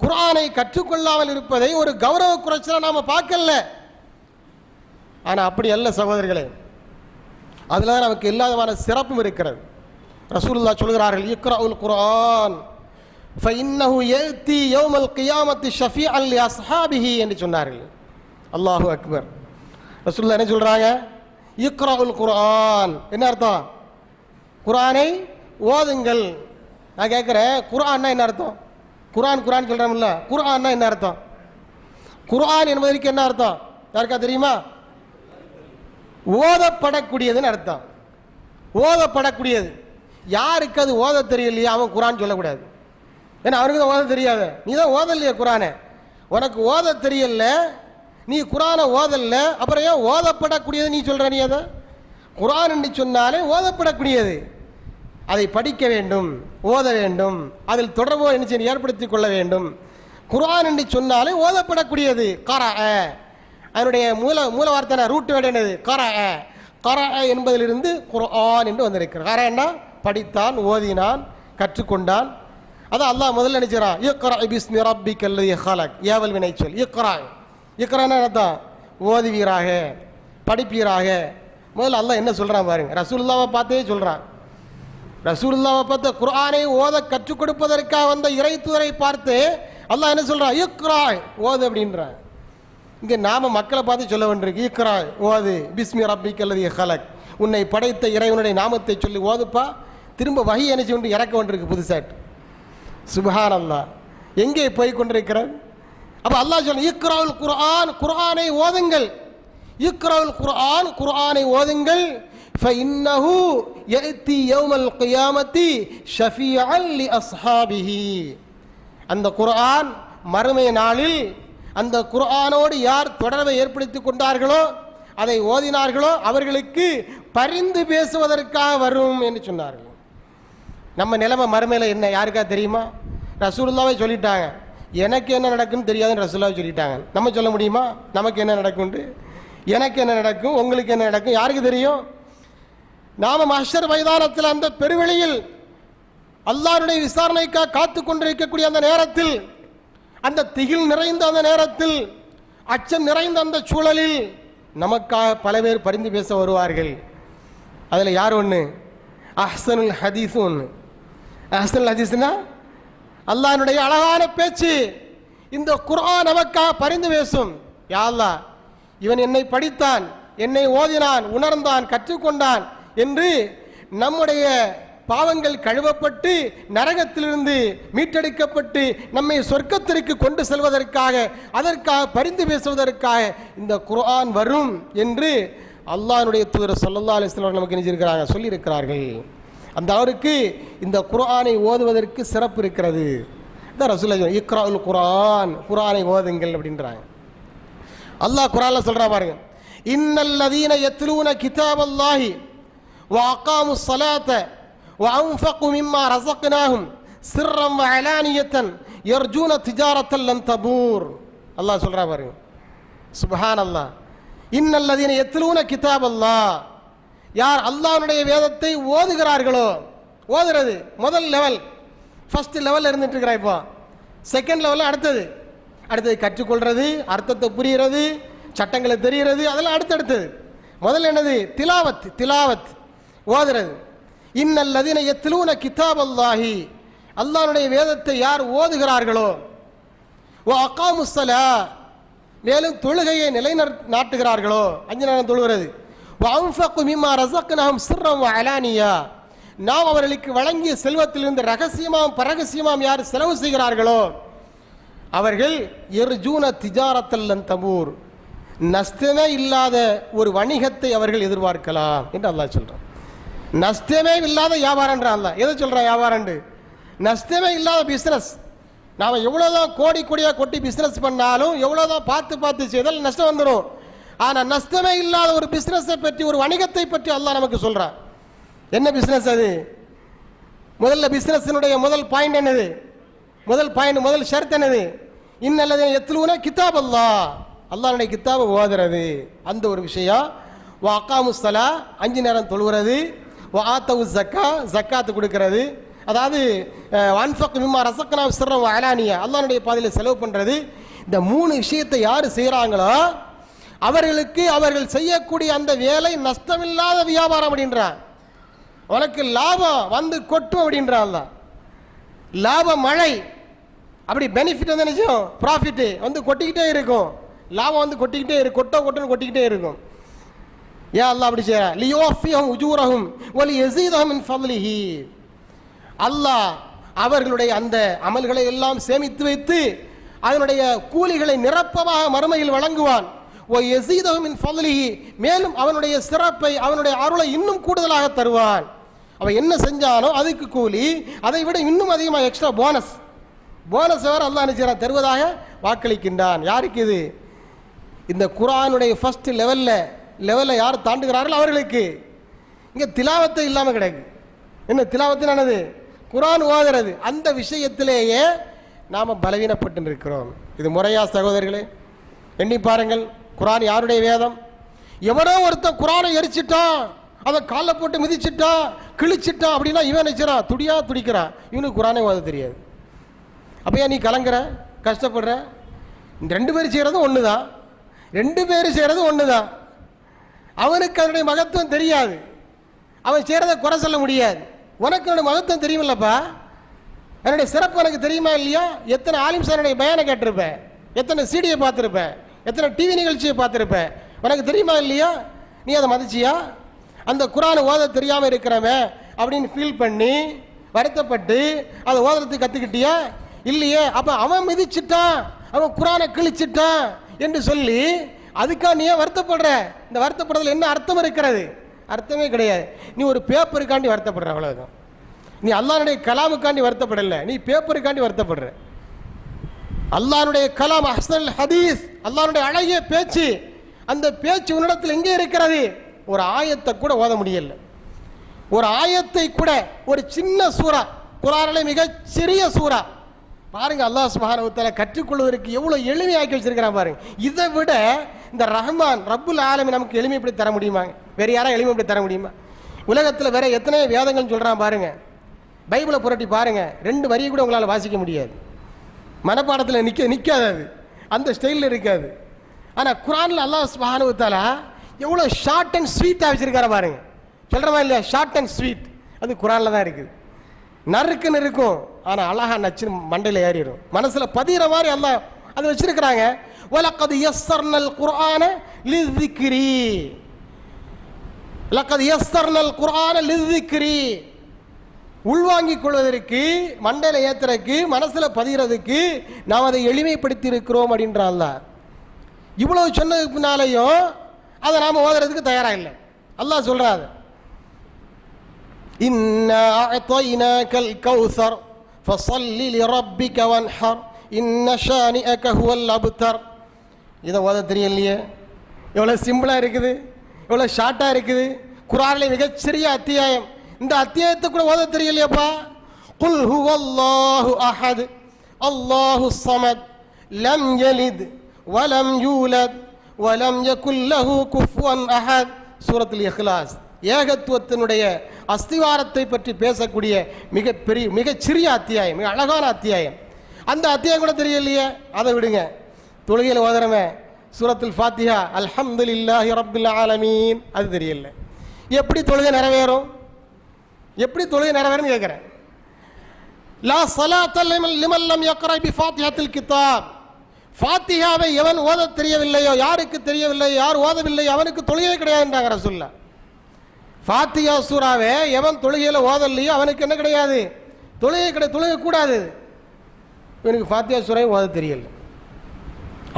குர்ஆனை கற்றுக்கொள்ளாமல் இருப்பதை ஒரு கௌரவ குறைச்சலாக நாம் பார்க்கல. ஆனால் அப்படி அல்ல சகோதரர்களே, அதில் தான் நமக்கு எல்லா விதமான சிறப்பும் இருக்கிறது. ரசூலுல்லாஹ் சொல்கிறார்கள், இக்ரஉல் குர்ஆன் ஃபஇன்னஹு யஅதி யௌமல் கியாமத்தி ஷஃபீஅன் லி அஸ்ஹாபிஹி என்று சொன்னார்கள். அல்லாஹு அக்பர். ரசூலுல்லாஹ் என்ன சொல்றாங்க? இக்ரஉல் குர்ஆன் என்ன அர்த்தம்? குர்ஆனை ஓதுங்கள். நான் கேட்குறேன், குர்ஆன்னா என்ன அர்த்தம்? குர்ஆன் சொல்கிறோம்ல, குர்ஆன்னா என்ன அர்த்தம்? குர்ஆன் என்பதற்கு என்ன அர்த்தம் யாருக்கா தெரியுமா? ஓதப்படக்கூடியதுன்னு அர்த்தம். ஓதப்படக்கூடியது. யாருக்கு அது ஓத தெரியலையா அவன் குர்ஆன் சொல்லக்கூடாது. ஏன்னா அவனுக்கு தான் ஓத தெரியாத, நீ தான் ஓதலையே குர்ஆனை. உனக்கு ஓத தெரியல, நீ குர்ஆனை ஓதல்ல, அப்புறம் ஏன் ஓதப்படக்கூடியது நீ சொல்கிற? நீ அதை குர்ஆன் என்று சொன்னாலே ஓதப்படக்கூடியது. அதை படிக்க வேண்டும், ஓத வேண்டும், அதில் தொடர்பு என்ன ஏற்படுத்திக் கொள்ள வேண்டும். குர்ஆன் என்று சொன்னாலே ஓதப்படக்கூடியது. கரஅ அதனுடைய மூல வார்த்தை ரூட் வேர்டு என்னது? கரஅ என்பதிலிருந்து குர்ஆன் என்று வந்திருக்கிறது. கரஅன்னா படித்தான், ஓதினான், கற்றுக்கொண்டான். அதான் அல்லாஹ் முதல்ல நினைச்சான், இக்ரா பிஸ்மி ரப்பிக்கல்லதி ஹலக், ஏவல் வினை சொல். இக்ரானா அர்த்தம் ஓதுவீராக, படிப்பீராக. முதல்ல அல்லாஹ் என்ன சொல்றான் பாருங்க, ரசூலுல்லாஹ்வை பார்த்தே சொல்றான். ரசூலுல்லாஹ்வை பார்த்து குர்ஆனை ஓத கற்றுக் கொடுப்பதற்காக வந்த இறைத்தூதரை பார்த்து அல்லாஹ் என்ன சொல்றான்? இக்ரா ஓது அப்படின்றான். இங்கே நாம மக்களை பார்த்து சொல்ல வேண்டியிருக்கு, இக்ரா ஓது பிஸ்மி ரப்பிக்கல்லதி ஹலக், உன்னை படைத்த இறைவனுடைய நாமத்தை சொல்லி ஓதுப்பா. திரும்ப வஹி அனுப்பி கொண்டு இறக்க வேண்டியிருக்கு புதுசாட்டு. சுப்ஹானல்லாஹ், எங்கே போய் கொண்டிருக்கிறார்? அப்போ அல்லாஹ் சொல்ல இக்ராவுல் குர்ஆன், குர்ஆனை ஓதுங்கள். இக்ராவுல் குர்ஆன், குர்ஆனை ஓதுங்கள். ஃபஇன்னஹு யஅதி யௌமல் கியாமத்தி ஷஃபீஅன் லி அஸ்ஹாபிஹி. அந்த குர்ஆன் மறுமை நாளில் அந்த குர்ஆனோடு யார் தொடர்பை ஏற்படுத்தி கொண்டார்களோ, அதை ஓதினார்களோ அவர்களுக்கு பரிந்து பேசுவதற்காக வரும் என்று சொன்னார்கள். நம்ம நிலைமை மறுமையில் என்ன யாருக்கா தெரியுமா? ரசூலுல்லாவே சொல்லிட்டாங்க, எனக்கு என்ன நடக்குன்னு தெரியாதுன்னு ரசூலுல்லாவே சொல்லிட்டாங்க. நம்ம சொல்ல முடியுமா நமக்கு என்ன நடக்கும்ட்டு? எனக்கு என்ன நடக்கும், உங்களுக்கு என்ன நடக்கும், யாருக்கு தெரியும்? நாம மஹ்ஷர் மைதானத்தில் அந்த பெருவெளியில் அல்லாஹ்வுடைய விசாரணைக்காக காத்து கொண்டிருக்கக்கூடிய அந்த நேரத்தில், அந்த திகில் நிறைந்த அந்த நேரத்தில், அச்சம் நிறைந்த அந்த சூழலில் நமக்காக பல பேர் பரிந்து பேச வருவார்கள். அதில் யார் ஒன்று? அஹ்சனுல் ஹதீஸ் ஒன்று. அஹ்சனுல் ஹதீஸ்னா அல்லாஹ்வுடைய அழகான பேச்சு. இந்த குர்ஆன் நமக்காக பரிந்து பேசும். யா அல்லாஹ், இவன் என்னை படித்தான், என்னை ஓதினான், உணர்ந்தான், கற்றுக்கொண்டான் என்று நம்முடைய பாவங்கள் கழுவப்பட்டு நரகத்திலிருந்து மீட்டெடுக்கப்பட்டு நம்மை சொர்க்கத்திற்கு கொண்டு செல்வதற்காக, அதற்காக பரிந்து பேசுவதற்காக இந்த குர்ஆன் வரும் என்று அல்லாஹ்வுடைய தூதர் ஸல்லல்லாஹு அலைஹி வஸல்லம் நமக்கு நினைச்சிருக்கிறாங்க, சொல்லியிருக்கிறார்கள். அந்த அவருக்கு இந்த குர்ஆனை ஓதுவதற்கு சிறப்பு இருக்கிறது. இந்த ரசூலுல்லாஹ் இக்ராஉல் குர்ஆன், குர்ஆனை ஓதுங்கள் அப்படின்றாங்க. அல்லாஹ் குர்ஆன்ல சொல்றா பாருங்க, இன்னல்லதீன யத்லூன கிதாபல்லாஹி வஅகாமுஸ் ஸலாத்த وأنفقوا مما رزقناهم سرا وعلانية يرجون تجارة لن تبور. அல்லாஹ் சொல்றா பாருங்க, சுப்ஹானல்லாஹ். இன்னல்லதீன யத்லூன கிதாபல்லாஹ், யார் அல்லாஹ்வுடைய வேதத்தை ஓதுகிறார்களோ, ஓதுறது முதல் லெவல், ஃபர்ஸ்ட் லெவல்ல இருந்துட்டு இருக்கிறா. இப்போ செகண்ட் லெவலில் அடுத்தது கற்றுக்கொள்றது, அர்த்தத்தை புரிகிறது, சட்டங்களை தெரிகிறது, அதெல்லாம் அடுத்தடுத்தது. முதல்ல என்னது? திலாவத் ஓதுறது. இன்னல்லதீன யத்லூன கிதாபல்லாஹி, அல்லாஹ்வுடைய வேதத்தை யார் ஓதுகிறார்களோ, வ அகாமுஸ் ஸலாத், மேலும் தொழுகையை நிலைநாட்டுகிறார்களோ, 5 நேரம் தொழுகிறது, வ அன்ஃபகு மிம்மா ரஸக்னாஹும் சிர்ரன் வ அலானியா, நாம் அவர்களுக்கு வழங்கிய செல்வத்திலிருந்து ரகசியமாம் பரகசியமாம் யார் செலவு செய்கிறார்களோ அவர்கள் யர்ஜூன திஜாரத்தல் லன் தபூர், நஷ்டமே இல்லாத ஒரு வணிகத்தை அவர்கள் எதிர்பார்க்கலாம் என்று அல்லாஹ் சொல்றான். நஷ்டமே இல்லாத வியாபாரம்ன்றான் அல்லாஹ். எதை சொல்றான் வியாபாரம்னு? நஷ்டமே இல்லாத பிஸ்னஸ். நாம் எவ்வளோதான் கோடியாக கொட்டி பிஸ்னஸ் பண்ணாலும், எவ்வளோதான் பார்த்து செய்தாலும் நஷ்டம் வந்துடும். ஆனால் நஷ்டமே இல்லாத ஒரு பிஸ்னஸை பற்றி, ஒரு வணிகத்தை பற்றி அல்லாஹ் நமக்கு சொல்கிறான். என்ன பிஸ்னஸ் அது? முதல்ல பிஸ்னஸினுடைய முதல் பாயிண்ட் என்னது? முதல் ஷர்த் என்னது? இன்னல்லதீன யத்லூன கிதாபல்லாஹ், அல்லாஹ்வுடைய கிதாபை ஓதுறது, அந்த ஒரு விஷயம். வ அகாமுஸ் ஸலாத், 5 நேரம் தொழுகிறது. வ ஆத்தவு ஜக்காத்து கொடுக்கிறது, அதாவது அன்ஃபகு மிம்மா ரஸக்னாஹும் சிர்ரன் வ அலானியா, அல்லாஹ்வுடைய பாதையில் செலவு பண்ணுறது. இந்த 3 விஷயத்தை யார் செய்கிறாங்களோ அவர்களுக்கு அவர்கள் செய்யக்கூடிய அந்த வேலை நஷ்டமில்லாத வியாபாரம் அப்படின்றான். உனக்கு லாபம் வந்து கொட்டும் அப்படின்றான் அல்லாஹ். லாபம் மழை, அப்படி பெனிஃபிட் வந்து நினைச்சோம், ப்ராஃபிட் வந்து கொட்டிக்கிட்டே இருக்கும், லாபம் வந்து கொட்டிக்கிட்டே இருக்கும், கொட்டுன்னு கொட்டிக்கிட்டே இருக்கும். ஏன் அல்லாஹ் அப்படி செய்யறா? லியுவஃபியஹும் உஜூரஹும் வ லியஸீதஹும் மின் ஃபضலிஹி, அல்லாஹ் அவர்களுடைய அந்த அமல்களை எல்லாம் சேமித்து வைத்து அதனுடைய கூலிகளை நிரப்பமாக மறுமையில் வழங்குவான். வ யஸீதஹும் மின் ஃபضலிஹி, மேலும் அவனுடைய சிறப்பை, அவனுடைய அருளை இன்னும் கூடுதலாக தருவான். அவன் என்ன செஞ்சானோ அதுக்கு கூலி, அதை விட இன்னும் அதிகமாக எக்ஸ்ட்ரா போனஸ் வேறு அல்லாஹ் நினைச்சான் தருவதாக வாக்களிக்கின்றான். யாருக்கு இது? இந்த குர்ஆனுடைய ஃபர்ஸ்ட் லெவலில் யார் தாண்டுகிறார்கள் அவர்களுக்கு. இங்கே திலாவத்தை இல்லாமல் கிடையாது. என்ன திலாவத்து ஆனது? குர்ஆன் ஓதுறது. அந்த விஷயத்திலேயே நாம் பலவீனப்பட்டு இருக்கிறோம். இது முறையா சகோதரர்களே? எண்ணி பாருங்கள், குர்ஆன் யாருடைய வேதம்? எவனோ ஒருத்தன் குர்ஆனை எரிச்சிட்டான், அதை காலில் போட்டு மிதிச்சிட்டான், கிழிச்சிட்டான் அப்படின்னா இவன் நினைச்சான் துடிக்கிறான், இவனுக்கு குர்ஆனை ஓத தெரியாது. அப்போ ஏன் நீ கலங்குற, கஷ்டப்படுற? 2 பேர் செய்கிறதும் ஒன்று தான், 2 பேர் செய்கிறதும் ஒன்று தான். அவனுக்கு அதனுடைய மகத்துவம் தெரியாது, அவன் செய்கிறத குறை சொல்ல முடியாது. உனக்கு அதனுடைய மகத்துவம் தெரியுமில்லப்பா, அதனுடைய சிறப்பு எனக்கு தெரியுமா இல்லையா? எத்தனை ஆலிம்சானுடைய பயானை கேட்டிருப்ப, எத்தனை சீடியை பார்த்துருப்ப, எத்தனை டிவி நிகழ்ச்சியை பார்த்துருப்ப, உனக்கு தெரியுமா இல்லையா? நீ அதை மதிச்சியா? அந்த குர்ஆனை ஓத தெரியாமல் இருக்கிறவன் அப்படின்னு ஃபீல் பண்ணி வருத்தப்பட்டு அதை ஓதுறதுக்கு கற்றுக்கிட்டியா இல்லையே? அப்போ அவன் மிதிச்சிட்டான், அவன் குர்ஆனை கிழிச்சிட்டான் என்று சொல்லி அதுக்காக நீ ஏன் வருத்தப்படுற? இந்த வருத்தப்படுறதுல என்ன அர்த்தம் இருக்கிறது? அர்த்தமே கிடையாது. நீ ஒரு பேப்பருக்காண்டி வருத்தப்படுற, அவ்வளவுதான். நீ அல்லாஹ்வுடைய கலாமுக்காண்டி வருத்தப்படலை, நீ பேப்பருக்காண்டி வருத்தப்படுற. அல்லாஹ்வுடைய கலாம் அஹ்ஸனுல் ஹதீஸ், அல்லாஹ்வுடைய அழகிய பேச்சு. அந்த பேச்சு உன்னிடத்தில் எங்கே இருக்கிறது? ஒரு ஆயத்தை கூட ஓத முடியல. ஒரு ஆயத்தை கூட, ஒரு சின்ன சூரா, குர்ஆனிலே மிக சிறிய சூரா பாருங்க. அல்லாஹ் சுப்ஹானஹு வ தஆலா கற்றுக்கொள்வதற்கு எவ்வளவு எளிமையாக்கி வச்சிருக்கிறான் பாருங்க. இதை விட இந்த ரஹ்மான் ரப்புல் ஆலமீன் நமக்கு எளிமைப்படி தர முடியுமா? வேற யாரா எளிமைப்படி தர முடியுமா? உலகத்தில் வேற எத்தனை வேதங்கள் சொல்றான் பாருங்க. பைபிளை புரட்டி பாருங்க, 2 வரி கூட உங்களால் வாசிக்க முடியாது. மனப்பாடத்தில் நிற்காது, அது அந்த ஸ்டைலில் இருக்காது. ஆனால் குர்ஆனில் அல்லாஹ் சுப்ஹானஹு வ தஆலா எவ்வளோ ஷார்ட் அண்ட் ஸ்வீட்டாக வச்சிருக்கார பாருங்க. சொல்கிறமா இல்லையா? ஷார்ட் அண்ட் ஸ்வீட் அது குர்ஆனில் தான் இருக்குது. நறுக்குன்னு இருக்கும், ஆனால் அழகா நச்சு மண்டையில் ஏறிடும், மனசில் பதிகிற மாதிரி அல்லாஹ் அதை வச்சிருக்கிறாங்க. வலக்கது யஸ்ஸர்னல் குர்ஆன லிذிக்ரி, லக்கது யஸ்ஸர்னல் குர்ஆன லிذிக்ரி, உள்வாங்கிக் கொள்வதற்கு, மண்டையில் ஏற்றுறதுக்கு, மனசில் பதிகிறதுக்கு நாம் அதை எளிமைப்படுத்தி இருக்கிறோம் அப்படின்ற அல்லாஹ். இவ்வளவு சொன்னதுக்கு பின்னாலையும் அதை நாம் ஓதுறதுக்கு தயாராக இல்லை. அல்லாஹ் சொல்றாரு, இன்னா அஅதைனாகல் கௌஸர் ஃபஸல்லி லிரப்பிக வன்ஹர் இன்ன ஷானிஅக ஹுவல் அப்தர். இதை ஓத தெரியலையே, எவ்வளோ சிம்பிளாக இருக்குது, எவ்வளோ ஷார்ட்டாக இருக்குது. குர்ஆனில் மிகச்சிறிய அத்தியாயம், இந்த அத்தியாயத்தை கூட ஓத தெரியலையப்பா. குல் ஹுவல்லாஹு அஹத் அல்லாஹு ஸமத் லம் யலித் வலம் யூலத் வலம் யகுல் லஹு குஃபுவன் அஹத். சூரத்துல் இக்லாஸ், ஏகத்துவத்தினுடைய அஸ்திவாரத்தை பற்றி பேசக்கூடிய மிகச்சிறிய அத்தியாயம், மிக அழகான அத்தியாயம். அந்த அத்தியாயம் கூட தெரியலையே, அதை விடுங்க. தொழுகையில் ஓதுறமே சூரத்துல் ஃபாத்திஹா அல்ஹம்துலில்லாஹி ரப்பில் ஆலமீன், அது தெரியல. எப்படி தொழுகை நிறைவேறும்? எப்படி தொழுகை நிறைவேறும்னு கேட்குறேன். லா ஸலாத்த லிமன் லம் யக்ரா பி ஃபாத்திஹத்தில் கிதாப். ஃபாத்திஹாவை எவன் ஓத தெரியவில்லையோ, யாருக்கு தெரியவில்லை, யார் ஓதவில்லை, அவனுக்கு தொழுகை கிடையாதுன்றாங்க ரசூலுல்லாஹ். ஃபாத்திஹா சூராவை எவன் தொழுகையில் ஓதலையோ அவனுக்கு என்ன கிடையாது? தொழுகை கிடையாது, தொழுகை கூடாது. இவனுக்கு ஃபாத்திஹா சூராவை ஓத தெரியல.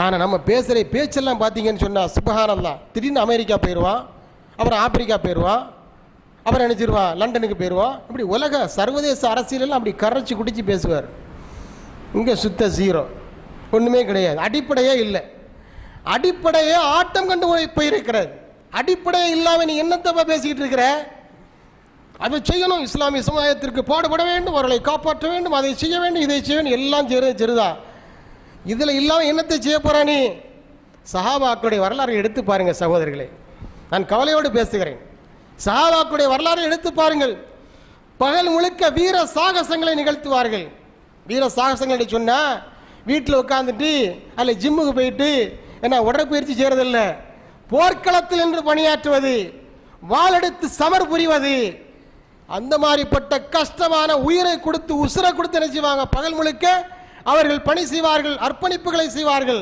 ஆனால் நம்ம பேசுகிற பேச்செல்லாம் பார்த்தீங்கன்னு சொன்னால் சுப்ஹானல்லாஹ், திடீர்னு அமெரிக்கா போயிடுவான், அப்புறம் ஆப்பிரிக்கா போயிடுவான், அப்புறம் நினச்சிடுவான் லண்டனுக்கு போயிடுவான். இப்படி உலக சர்வதேச அரசியலெல்லாம் அப்படி கரைச்சி குடிச்சு பேசுவார். இங்கே சுத்த ஜீரோ, ஒன்றுமே கிடையாது, அடிப்படையே இல்லை. அடிப்படையே ஆட்டம் கண்டு போயிருக்கிறது. அடிப்படையே இல்லாமல் நீ என்னத்தப்பா பேசிக்கிட்டு இருக்கிற? அதை செய்யணும், இஸ்லாமிய சமுதாயத்திற்கு பாடுபட வேண்டும், அவர்களை காப்பாற்ற வேண்டும், அதை செய்ய வேண்டும், இதை செய்ய வேண்டும், எல்லாம் சரிதான். இதில் இல்லாமல் என்னத்தை செய்ய போகிறா நீ? சஹாபாக்களுடைய வரலாறு எடுத்து பாருங்க சகோதரர்களே, நான் கவலையோடு பேசுகிறேன். சஹாபாக்களுடைய வரலாறு எடுத்து பாருங்கள். பகல் முழுக்க வீர சாகசங்களை நிகழ்த்துவார்கள். வீர சாகசங்களை சொன்னால் வீட்டில் உட்காந்துட்டு அல்ல ஜிம்முக்கு போயிட்டு என்ன உடற்பயிற்சி செய்கிறதில்ல, போர்க்களத்தில் என்று பணியாற்றுவது, வாளெடுத்து சமர் புரிவது, அந்த மாதிரிப்பட்ட கஷ்டமான உயிரை கொடுத்து உசுரை கொடுத்து என்ன செய்வாங்க? பகல் முழுக்க அவர்கள் பணி செய்வார்கள், அர்ப்பணிப்புகளை செய்வார்கள்.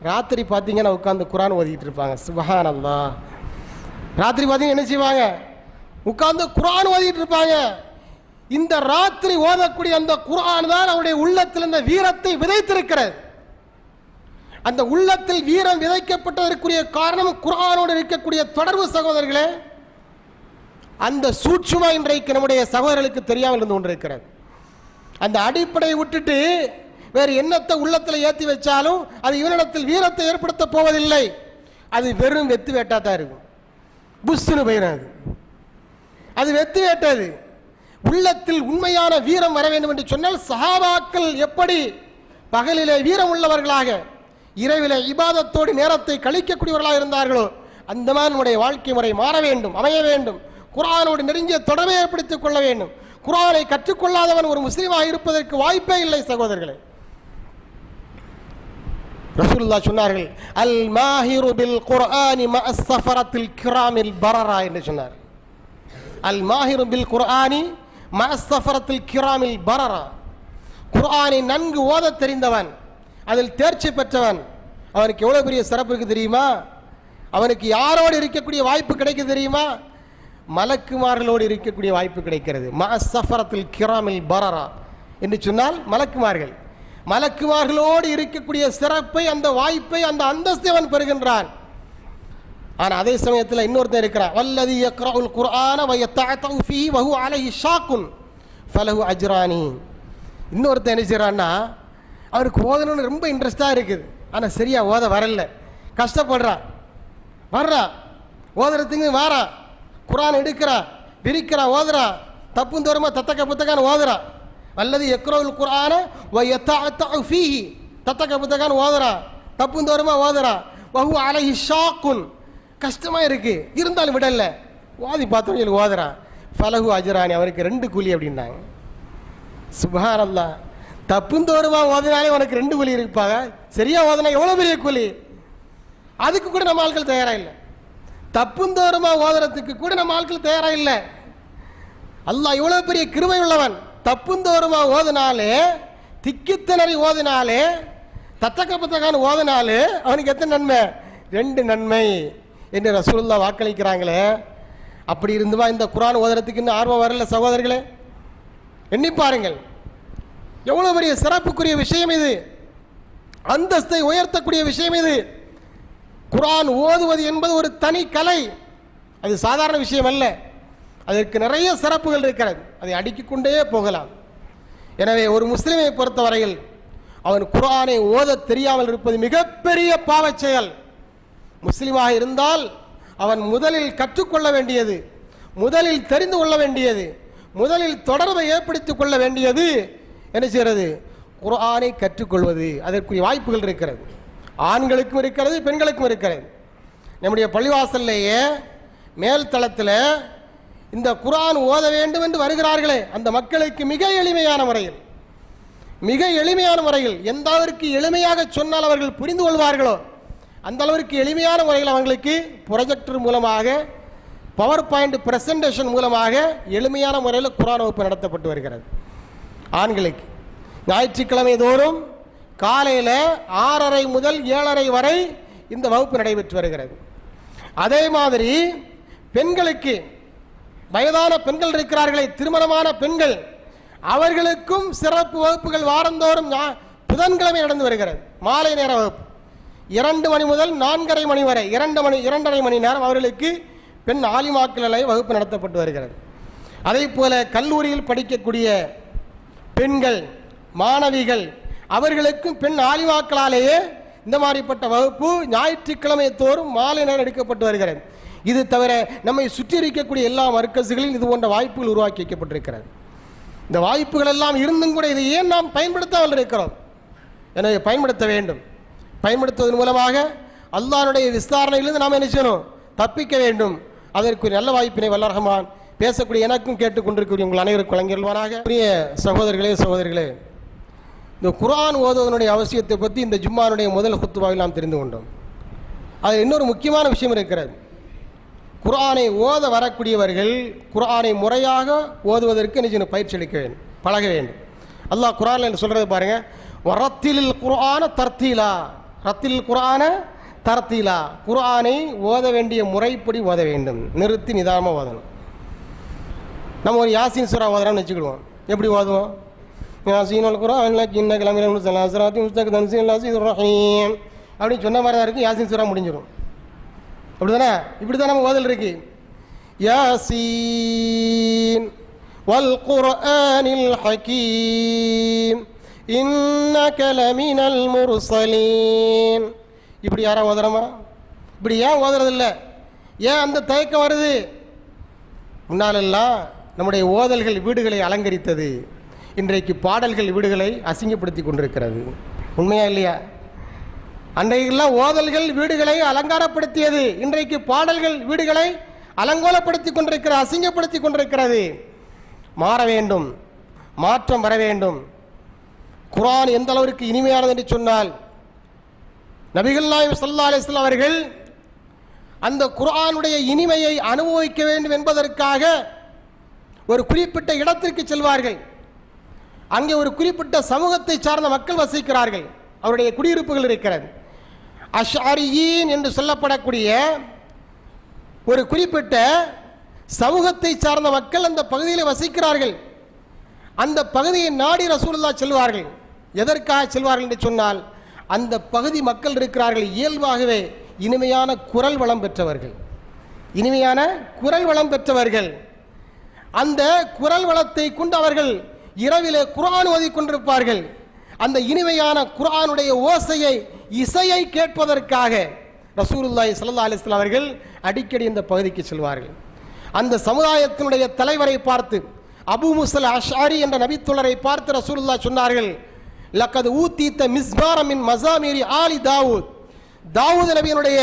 ராத்திரி பார்த்தீங்கன்னா உட்காந்து குர்ஆன் ஓதிட்டு இருப்பாங்க. சுப்ஹானல்லாஹ். ராத்திரி பார்த்தீங்கன்னா என்ன செய்வாங்க? உட்கார்ந்து குர்ஆன் ஓதிட்டு இருப்பாங்க. இந்த ராத்திரி ஓதக்கூடிய அந்த குர்ஆன் தான் அவருடைய உள்ளத்தில் இந்த வீரத்தை விதைத்திருக்கிறது. அந்த உள்ளத்தில் வீரம் விதைக்கப்பட்டதற்குரிய காரணம் குர்ஆனோடு இருக்கக்கூடிய தொடர்பு சகோதரர்களே. அந்த சூட்சுமா இன்றைக்கு நம்முடைய சகோதரர்களுக்கு தெரியாமல் இருந்து கொண்டிருக்கிறது. அந்த அடிப்படையை விட்டுட்டு வேறு என்னத்தை உள்ளத்தில் ஏற்றி வச்சாலும் அது இவனிடத்தில் வீரத்தை ஏற்படுத்த போவதில்லை. அது வெறும் வெத்து வேட்டா தான் இருக்கும். புஷ்னு போயிடாது, அது வெத்து வேட்டாது. உள்ளத்தில் உண்மையான வீரம் வர வேண்டும் என்று சொன்னால் சஹாபாக்கள் எப்படி பகலிலே வீரம் உள்ளவர்களாக, இரவிலே இபாதத்தோடு நேரத்தை கழிக்கக்கூடியவர்களாக இருந்தார்களோ அந்த மாதிரி நம்முடைய வாழ்க்கை முறை மாற வேண்டும், அமைய வேண்டும். குர்ஆனோடு நெருங்கிய தொடர்பை ஏற்படுத்திக் கொள்ள வேண்டும். குர்ஆனை கற்றுக்கொள்ளாதவன் ஒரு முஸ்லீமாக இருப்பதற்கு வாய்ப்பே இல்லை சகோதரர்களே. ரசூலுல்லாஹ் சொன்னார்கள், அல் மாஹிரு பில் குர்ஆனி மஅஸ் ஸஃபரத்தில் கிராமில் பரரா என்று சொன்னார். அல் மாஹிரு பில் குர்ஆனி மஅஸ் ஸஃபரத்தில் கிராமில் பரரா. குர்ஆனை நன்கு ஓத தெரிந்தவன், அதில் தேர்ச்சி பெற்றவன், அவனுக்கு எவ்வளவு பெரிய சிறப்பு இருக்கு தெரியுமா? அவனுக்கு யாரோடு இருக்கக்கூடிய வாய்ப்பு கிடைக்குது தெரியுமா? மலக்குமார்களோடு இருக்கக்கூடிய வாய்ப்பு கிடைக்கிறது. மஅஸ் ஸஃபரத்தில் கிராமில் பரரா என்று சொன்னால் மலக்குமார்கள், மலக்குமார்களோடு இருக்கக்கூடிய சிறப்பை, அந்த வாய்ப்பை, அந்த அந்தஸ்தை அவன் பெறுகின்றான். ஆனால் அதே சமயத்தில் இன்னொருத்தன் இருக்கிறான், வல்லதி யக்ரஉல் குர்ஆன வ யத்தஅது ஃபீஹி வ ஹுவ அலைஹி ஷாக்குன் ஃபலஹு அஜ்ரானி. இன்னொருத்தன் என்ன செய்றான்னா, அவருக்கு ஓதணும்னு ரொம்ப இன்ட்ரெஸ்டாக இருக்குது, ஆனால் சரியாக ஓத வரல, கஷ்டப்படுறா, வர்றா ஓதுறதுக்கு வாரா, குரான் எடுக்கிறா, பிரிக்கிறா, ஓதுறா, தப்பும் தோறமா தத்தக்க புத்தகான்னு ஓதுறா. அல்லது எக்ரோல் குரான ஃபீஹி தத்தக்க புத்தகான்னு ஓதுறா, தப்பும் தோறமா ஓதுறா. வஹு அலைஹி ஷாக்குன், கஷ்டமாக இருக்குது, இருந்தாலும் விடல, ஓதி பார்த்தவங்களுக்கு ஓதுறா. ஃபலஹு அஜ்ரானி, அவருக்கு 2 கூலி அப்படின்னாங்க. சுப்ஹானல்லாஹ், தப்புந்தோறுமா ஓதினாலே உனக்கு 2 கூலி இருப்பாங்க, சரியா ஓதுனா எவ்வளோ பெரிய கூலி. அதுக்கு கூட நம்ம ஆட்கள் தயாராக இல்லை, தப்புந்தோறுமா ஓதுறதுக்கு கூட நம்ம ஆட்கள் தயாராக இல்லை. அல்லாஹ் இவ்வளோ பெரிய கிருபை உள்ளவன். தப்புந்தோறுமா ஓதினாலே, திக்கித்திணறி ஓதினாலே, தத்தக்க புத்தகான்னு ஓதினாலே அவனுக்கு எத்தனை நன்மை? 2 நன்மை என்று ரசூலுல்லாஹ் வாக்களிக்கிறாங்களே. அப்படி இருந்துவா இந்த குரான் ஓதுறதுக்கு இன்னும் ஆர்வம் வரல சகோதரர்களே? எண்ணி பாருங்கள், எவ்வளோ பெரிய சிறப்புக்குரிய விஷயம் இது, அந்தஸ்தை உயர்த்தக்கூடிய விஷயம் இது. குரான் ஓதுவது என்பது ஒரு தனி கலை, அது சாதாரண விஷயம் அல்ல. அதற்கு நிறைய சிறப்புகள் இருக்கிறது, அதை அடுக்கிக்கொண்டே போகலாம். எனவே ஒரு முஸ்லிமை பொறுத்தவரையில் அவன் குரானை ஓத தெரியாமல் இருப்பது மிகப்பெரிய பாவச் செயல். முஸ்லிமாக இருந்தால் அவன் முதலில் கற்றுக்கொள்ள வேண்டியது, முதலில் தெரிந்து கொள்ள வேண்டியது, முதலில் தொடர்பை ஏற்படுத்திக் கொள்ள வேண்டியது என்ன செய்கிறது? குர்ஆனை கற்றுக்கொள்வது. அதற்குரிய வாய்ப்புகள் இருக்கிறது, ஆண்களுக்கும் இருக்கிறது, பெண்களுக்கும் இருக்கிறது. நம்முடைய பள்ளிவாசல்லையே மேல் தளத்தில் இந்த குர்ஆன் ஓத வேண்டும் என்று வருகிறார்களே, அந்த மக்களுக்கு மிக எளிமையான முறையில், மிக எளிமையான முறையில், எந்த அளவிற்கு எளிமையாக சொன்னால் அவர்கள் புரிந்து கொள்வார்களோ அந்த அளவிற்கு எளிமையான முறையில் அவங்களுக்கு ப்ரொஜெக்டர் மூலமாக, பவர் பாயிண்ட் பிரசன்டேஷன் மூலமாக எளிமையான முறையில் குர்ஆன் வகுப்பு நடத்தப்பட்டு வருகிறது. ஆண்களுக்கு ஞாயிற்றுக்கிழமை தோறும் காலையில் 6:30 முதல் 7:30 வரை இந்த வகுப்பு நடைபெற்று வருகிறது. அதே மாதிரி பெண்களுக்கு, வயதான பெண்கள் இருக்கிறார்களே, திருமணமான பெண்கள், அவர்களுக்கும் சிறப்பு வகுப்புகள் வாரந்தோறும் புதன்கிழமை நடந்து வருகிறது. மாலை நேர வகுப்பு 2 மணி முதல் 4:30 மணி வரை 2.5 மணி நேரம் அவர்களுக்கு பெண் ஆலிமாக்கள் வகுப்பு நடத்தப்பட்டு வருகிறது. அதே போல கல்லூரியில் படிக்கக்கூடிய பெண்கள், மாணவிகள், அவர்களுக்கும் பெண் ஆலிமாக்களாலேயே இந்த மாதிரிப்பட்ட வகுப்பு ஞாயிற்றுக்கிழமை தோறும் மாலை நேரம் எடுக்கப்பட்டு வருகிறது. இது தவிர நம்மை சுற்றி இருக்கக்கூடிய எல்லா மர்க்கஸ்களிலும் இது போன்ற வாய்ப்புகள் உருவாக்கி வைக்கப்பட்டிருக்கிறது. இந்த வாய்ப்புகள் எல்லாம் இருந்தும் கூட இதை ஏன் நாம் பயன்படுத்தாமல் இருக்கிறோம்? எனவே பயன்படுத்த வேண்டும். பயன்படுத்துவதன் மூலமாக அல்லாஹ்வுடைய விசாரணையிலிருந்து நாம் என்ன செய்யணும்? தப்பிக்க வேண்டும். அதற்கு நல்ல வாய்ப்பினை வல்லர் ரஹ்மான் பேசக்கூடிய எனக்கும் கேட்டுக்கொண்டிருக்கக்கூடிய உங்கள் அனைவருக்கும் வழங்கிடுவாராக. பிரிய சகோதரர்களே, சகோதரிகளே, இந்த குர்ஆன் ஓதுவதனுடைய அவசியத்தை பற்றி இந்த ஜும்மானுடைய முதல் குத்துபாவில் நாம் தெரிந்து கொண்டோம். அதில் இன்னொரு முக்கியமான விஷயம் இருக்கிறது. குர்ஆனை ஓத வரக்கூடியவர்கள் குர்ஆனை முறையாக ஓதுவதற்கு என்ன பயிற்சி அளிக்க வேண்டும், பழக வேண்டும். அல்லாஹ் குர்ஆனில் என்று சொல்கிறது பாருங்க, வரத்திலில் குர்ஆன தர்த்தீலா, ரத்தில் குர்ஆன தர்த்தீலா, குர்ஆனை ஓத வேண்டிய முறைப்படி ஓத வேண்டும், நிறுத்தி நிதானமாக ஓதணும். நம்ம ஒரு யாசின் சூரா ஓதுறோம்னு வச்சுக்கிடுவோம், எப்படி ஓதுவோம்? யாசின் குர்ஆன் இன்ன கலமில் ரஹீம் அப்படின்னு சொன்ன மாதிரி தான் இருக்குது. யாசின் சூரா முடிஞ்சிடும், அப்படி தானே? இப்படி தான் நம்ம ஓதல் இருக்கு. யாசீன் வல் குர்ஆனில் ஹகீம் இன்னக லமினல் முர்சலீன், இப்படி யாரா ஓதுறோமா? இப்படி ஏன் ஓதுறதில்ல? ஏன் அந்த தயக்கம் வருது? முன்னாலெல்லாம் நம்முடைய ஓதல்கள் வீடுகளை அலங்கரித்தது, இன்றைக்கு பாடல்கள் வீடுகளை அசிங்கப்படுத்தி கொண்டிருக்கிறது. உண்மையா இல்லையா? அன்றைக்கெல்லாம் ஓதல்கள் வீடுகளை அலங்காரப்படுத்தியது, இன்றைக்கு பாடல்கள் வீடுகளை அலங்கோலப்படுத்தி கொண்டிருக்கிறது, அசிங்கப்படுத்தி கொண்டிருக்கிறது. மாற வேண்டும், மாற்றம் வர வேண்டும். குர்ஆன் எந்த அளவிற்கு இனிமையானது என்று சொன்னால், நபிகள் நாயகம் ஸல்லல்லாஹு அலைஹி வஸல்லம் அவர்கள் அந்த குர்ஆனுடைய இனிமையை அனுபவிக்க வேண்டும் என்பதற்காக ஒரு குறிப்பிட்ட இடத்திற்கு செல்வார்கள். அங்கே ஒரு குறிப்பிட்ட சமூகத்தை சார்ந்த மக்கள் வசிக்கிறார்கள், அவருடைய குடியிருப்புகள் இருக்கிறது. அஷ்அரியின் என்று சொல்லப்படக்கூடிய ஒரு குறிப்பிட்ட சமூகத்தை சார்ந்த மக்கள் அந்த பகுதியில் வசிக்கிறார்கள். அந்த பகுதியை நாடி ரசூலுல்லாஹ் செல்வார்கள். எதற்காக செல்வார்கள் என்று சொன்னால், அந்த பகுதி மக்கள் இருக்கிறார்கள் இயல்பாகவே இனிமையான குரல் வளம் பெற்றவர்கள், இனிமையான குரல் வளம் பெற்றவர்கள். அந்த குரல் வளத்தை கொண்டு அவர்கள் இரவிலே குர்ஆன் ஓதிக் கொண்டிருப்பார்கள். அந்த இனிமையான குர்ஆனுடைய ஓசையை, இசையை கேட்பதற்காக ரசூலுல்லாஹி ஸல்லல்லாஹு அலைஹி வஸல்லம் அவர்கள் அடிக்கடி இந்த பகுதிக்கு செல்வார்கள். அந்த சமுதாயத்தினுடைய தலைவரை பார்த்து, அபூ முஸல் அஷ்அரி என்ற நபித்தோழரை பார்த்து ரசூலுல்லாஹ் சொன்னார்கள், லக்கத் ஊத்தீத மிஸ்பார மின் மஸாமிரி ஆலி தாவூத், தாவூத் நபியினுடைய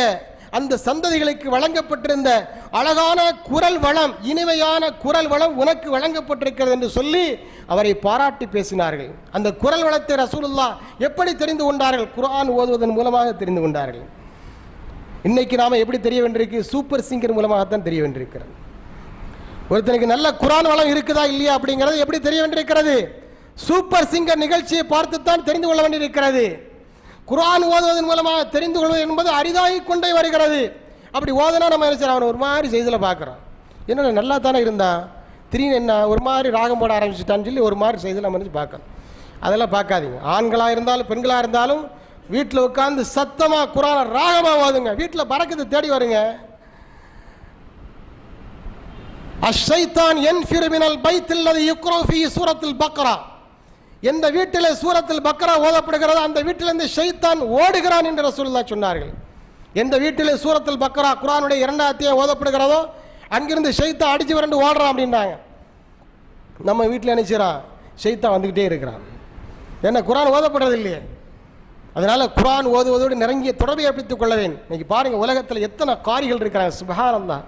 அந்த சந்ததிகளுக்கு வழங்கப்பட்டிருந்த அழகான குரல் வளம், இனிமையான குரல் வளம் உனக்கு வழங்கப்பட்டிருக்கிறது என்று சொல்லி அவரை பாராட்டி பேசினார்கள். அந்த குரல் வளத்தை ரசூலுல்லாஹ் எப்படி தெரிந்து கொண்டார்கள்? குர்ஆன் ஓதுவதன் மூலமாக தெரிந்து கொண்டார்கள். இன்னைக்கு நாம எப்படி தெரிய வேண்டியிருக்கு? சூப்பர் சிங்கர் மூலமாகத்தான் தெரிய வேண்டியிருக்கிறது. ஒருத்தனுக்கு நல்ல குர்ஆன் வளம் இருக்குதா இல்லையா அப்படிங்கிறது எப்படி தெரிய வேண்டியிருக்கிறது? சூப்பர் சிங்கர் நிகழ்ச்சியை பார்த்துத்தான் தெரிந்து கொள்ள வேண்டியிருக்கிறது. குர்ஆன் ஓதுவதன் மூலமாக தெரிந்து கொள்வது என்பது அரிதாகி கொண்டே வருகிறது. அப்படி ஓதுனா நம்ம நினைச்சோம், அவன் ஒரு மாதிரி செய்தியில் பார்க்குறான், என்ன நல்லா தானே இருந்தான், திடீர்னு என்ன ஒரு மாதிரி ராகம் போட ஆரம்பிச்சுட்டான்னு சொல்லி ஒரு மாதிரி செய்தியில் நம்ம நினச்சி பார்க்கணும். அதெல்லாம் பார்க்காதீங்க. ஆண்களாக இருந்தாலும் பெண்களாக இருந்தாலும் வீட்டில் உட்காந்து சத்தமாக குர்ஆனை ராகமாக ஓதுங்க. வீட்டில் பறக்கத்தை தேடி வருங்க. அஷ்ஷைத்தான் யன்ஃபிரு மினல் பைத்தில் லதி யுக்ரா ஃபீ சூரத்துல் பக்ரா, எந்த வீட்டில் சூரத்துல் பக்ரா ஓதப்படுகிறதோ அந்த வீட்டிலிருந்து ஷைத்தான் ஓடுகிறான் என்று ரசூலுல்லாஹ் சொன்னார்கள். எந்த வீட்டில் சூரத்துல் பக்ரா குர்ஆனுடைய 2வது அத்தியாயம் ஓதப்படுகிறதோ அங்கிருந்து ஷைத்தான் அடிச்சு விரண்டு ஓடுறான் அப்படின்னாங்க. நம்ம வீட்டில் நினைச்சிடறான் ஷைத்தான் வந்துக்கிட்டே இருக்கிறான், என்ன குர்ஆன் ஓதப்படுறது இல்லையே. அதனால குர்ஆன் ஓதுவதோடு நெருங்கிய தொடர்பை ஏற்படுத்திக் கொள்ள வேண்டும். இன்னைக்கு பாருங்க, உலகத்தில் எத்தனை காரிகள் இருக்கிறாங்க. சுப்ஹானல்லாஹ்.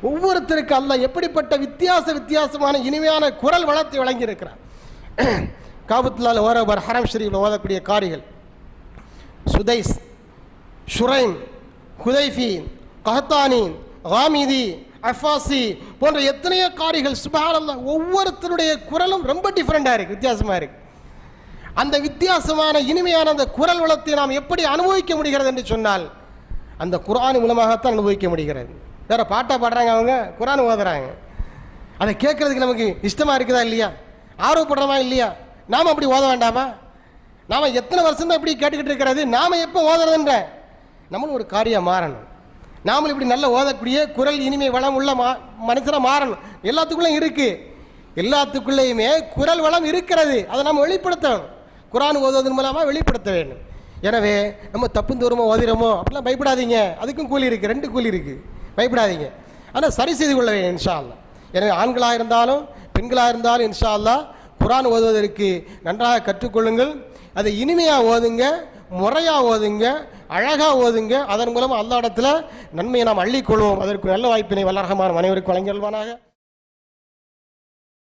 ஒவ்வொருத்தருக்கு அல்லாஹ் எப்படிப்பட்ட வித்தியாசமான இனிமையான குரல் வளத்தை வழங்கி இருக்கிறான். காபத்துல்லாஹ் ஓரவர் ஹரம் ஷரீஃபில் ஓதக்கூடிய காரிகள் சுதைஸ், ஷுரைம், ஹுதைஃபி, கஹத்தானி, காமிதி, அஃபாசி போன்ற எத்தனையோ காரிகள். சுப்ஹானல்லாஹ். ஒவ்வொருத்தருடைய குரலும் ரொம்ப டிஃப்ரெண்டாக இருக்குது, வித்தியாசமாக இருக்குது. அந்த வித்தியாசமான இனிமையான அந்த குரல் வளத்தை நாம் எப்படி அனுபவிக்க முடிகிறது என்று சொன்னால் அந்த குர்ஆன் மூலமாகத்தான் அனுபவிக்க முடிகிறது. வேற பாட்டா பாடுறாங்க, அவங்க குர்ஆன் ஓதுறாங்க. அதை கேட்கறதுக்கு நமக்கு இஷ்டமா இருக்குதா இல்லையா, ஆர்வப்படுறோமா இல்லையா? நாம் அப்படி ஓத வேண்டாமா? நாம் எத்தனை வருஷம் தான் இப்படி கேட்டுக்கிட்டு இருக்கிறது? நாம் எப்போ ஓதுறதுன்ற நம்மளும் ஒரு காரியம் மாறணும். நாமளும் இப்படி நல்ல ஓதக்கூடிய குரல் இனிமை வளம் உள்ள மனுஷனாக மாறணும். எல்லாத்துக்குள்ளேயும் இருக்கு, எல்லாத்துக்குள்ளேயுமே குரல் வளம் இருக்கிறது. அதை நம்ம வெளிப்படுத்தணும். குர்ஆன் ஓதுவதன் மூலமாக வெளிப்படுத்த வேண்டும். எனவே நம்ம தப்பு தூரமாக ஓதிரமோ அப்படிலாம் பயப்படாதீங்க. அதுக்கும் கூலி இருக்குது, 2 கூலி இருக்குது, பயப்படாதீங்க. ஆனால் சரி செய்து கொள்ள வேண்டும் இன்ஷா அல்லாஹ். எனவே ஆண்களாக இருந்தாலும் பெண்களாக இருந்தாலும் இன்ஷா அல்லாஹ் குர்ஆன் ஓதுவதற்கு நன்றாக கற்றுக்கொள்ளுங்கள். அதை இனிமையாக ஓதுங்க, முறையாக ஓதுங்க, அழகாக ஓதுங்க. அதன் மூலம் அல்லாஹ் இடத்துல நன்மையை நாம் அள்ளிக்கொள்வோம். அதற்கு நல்ல வாய்ப்பினை வல்ல ரஹ்மான் அனைவருக்கும் வழங்கி கொள்வானாக.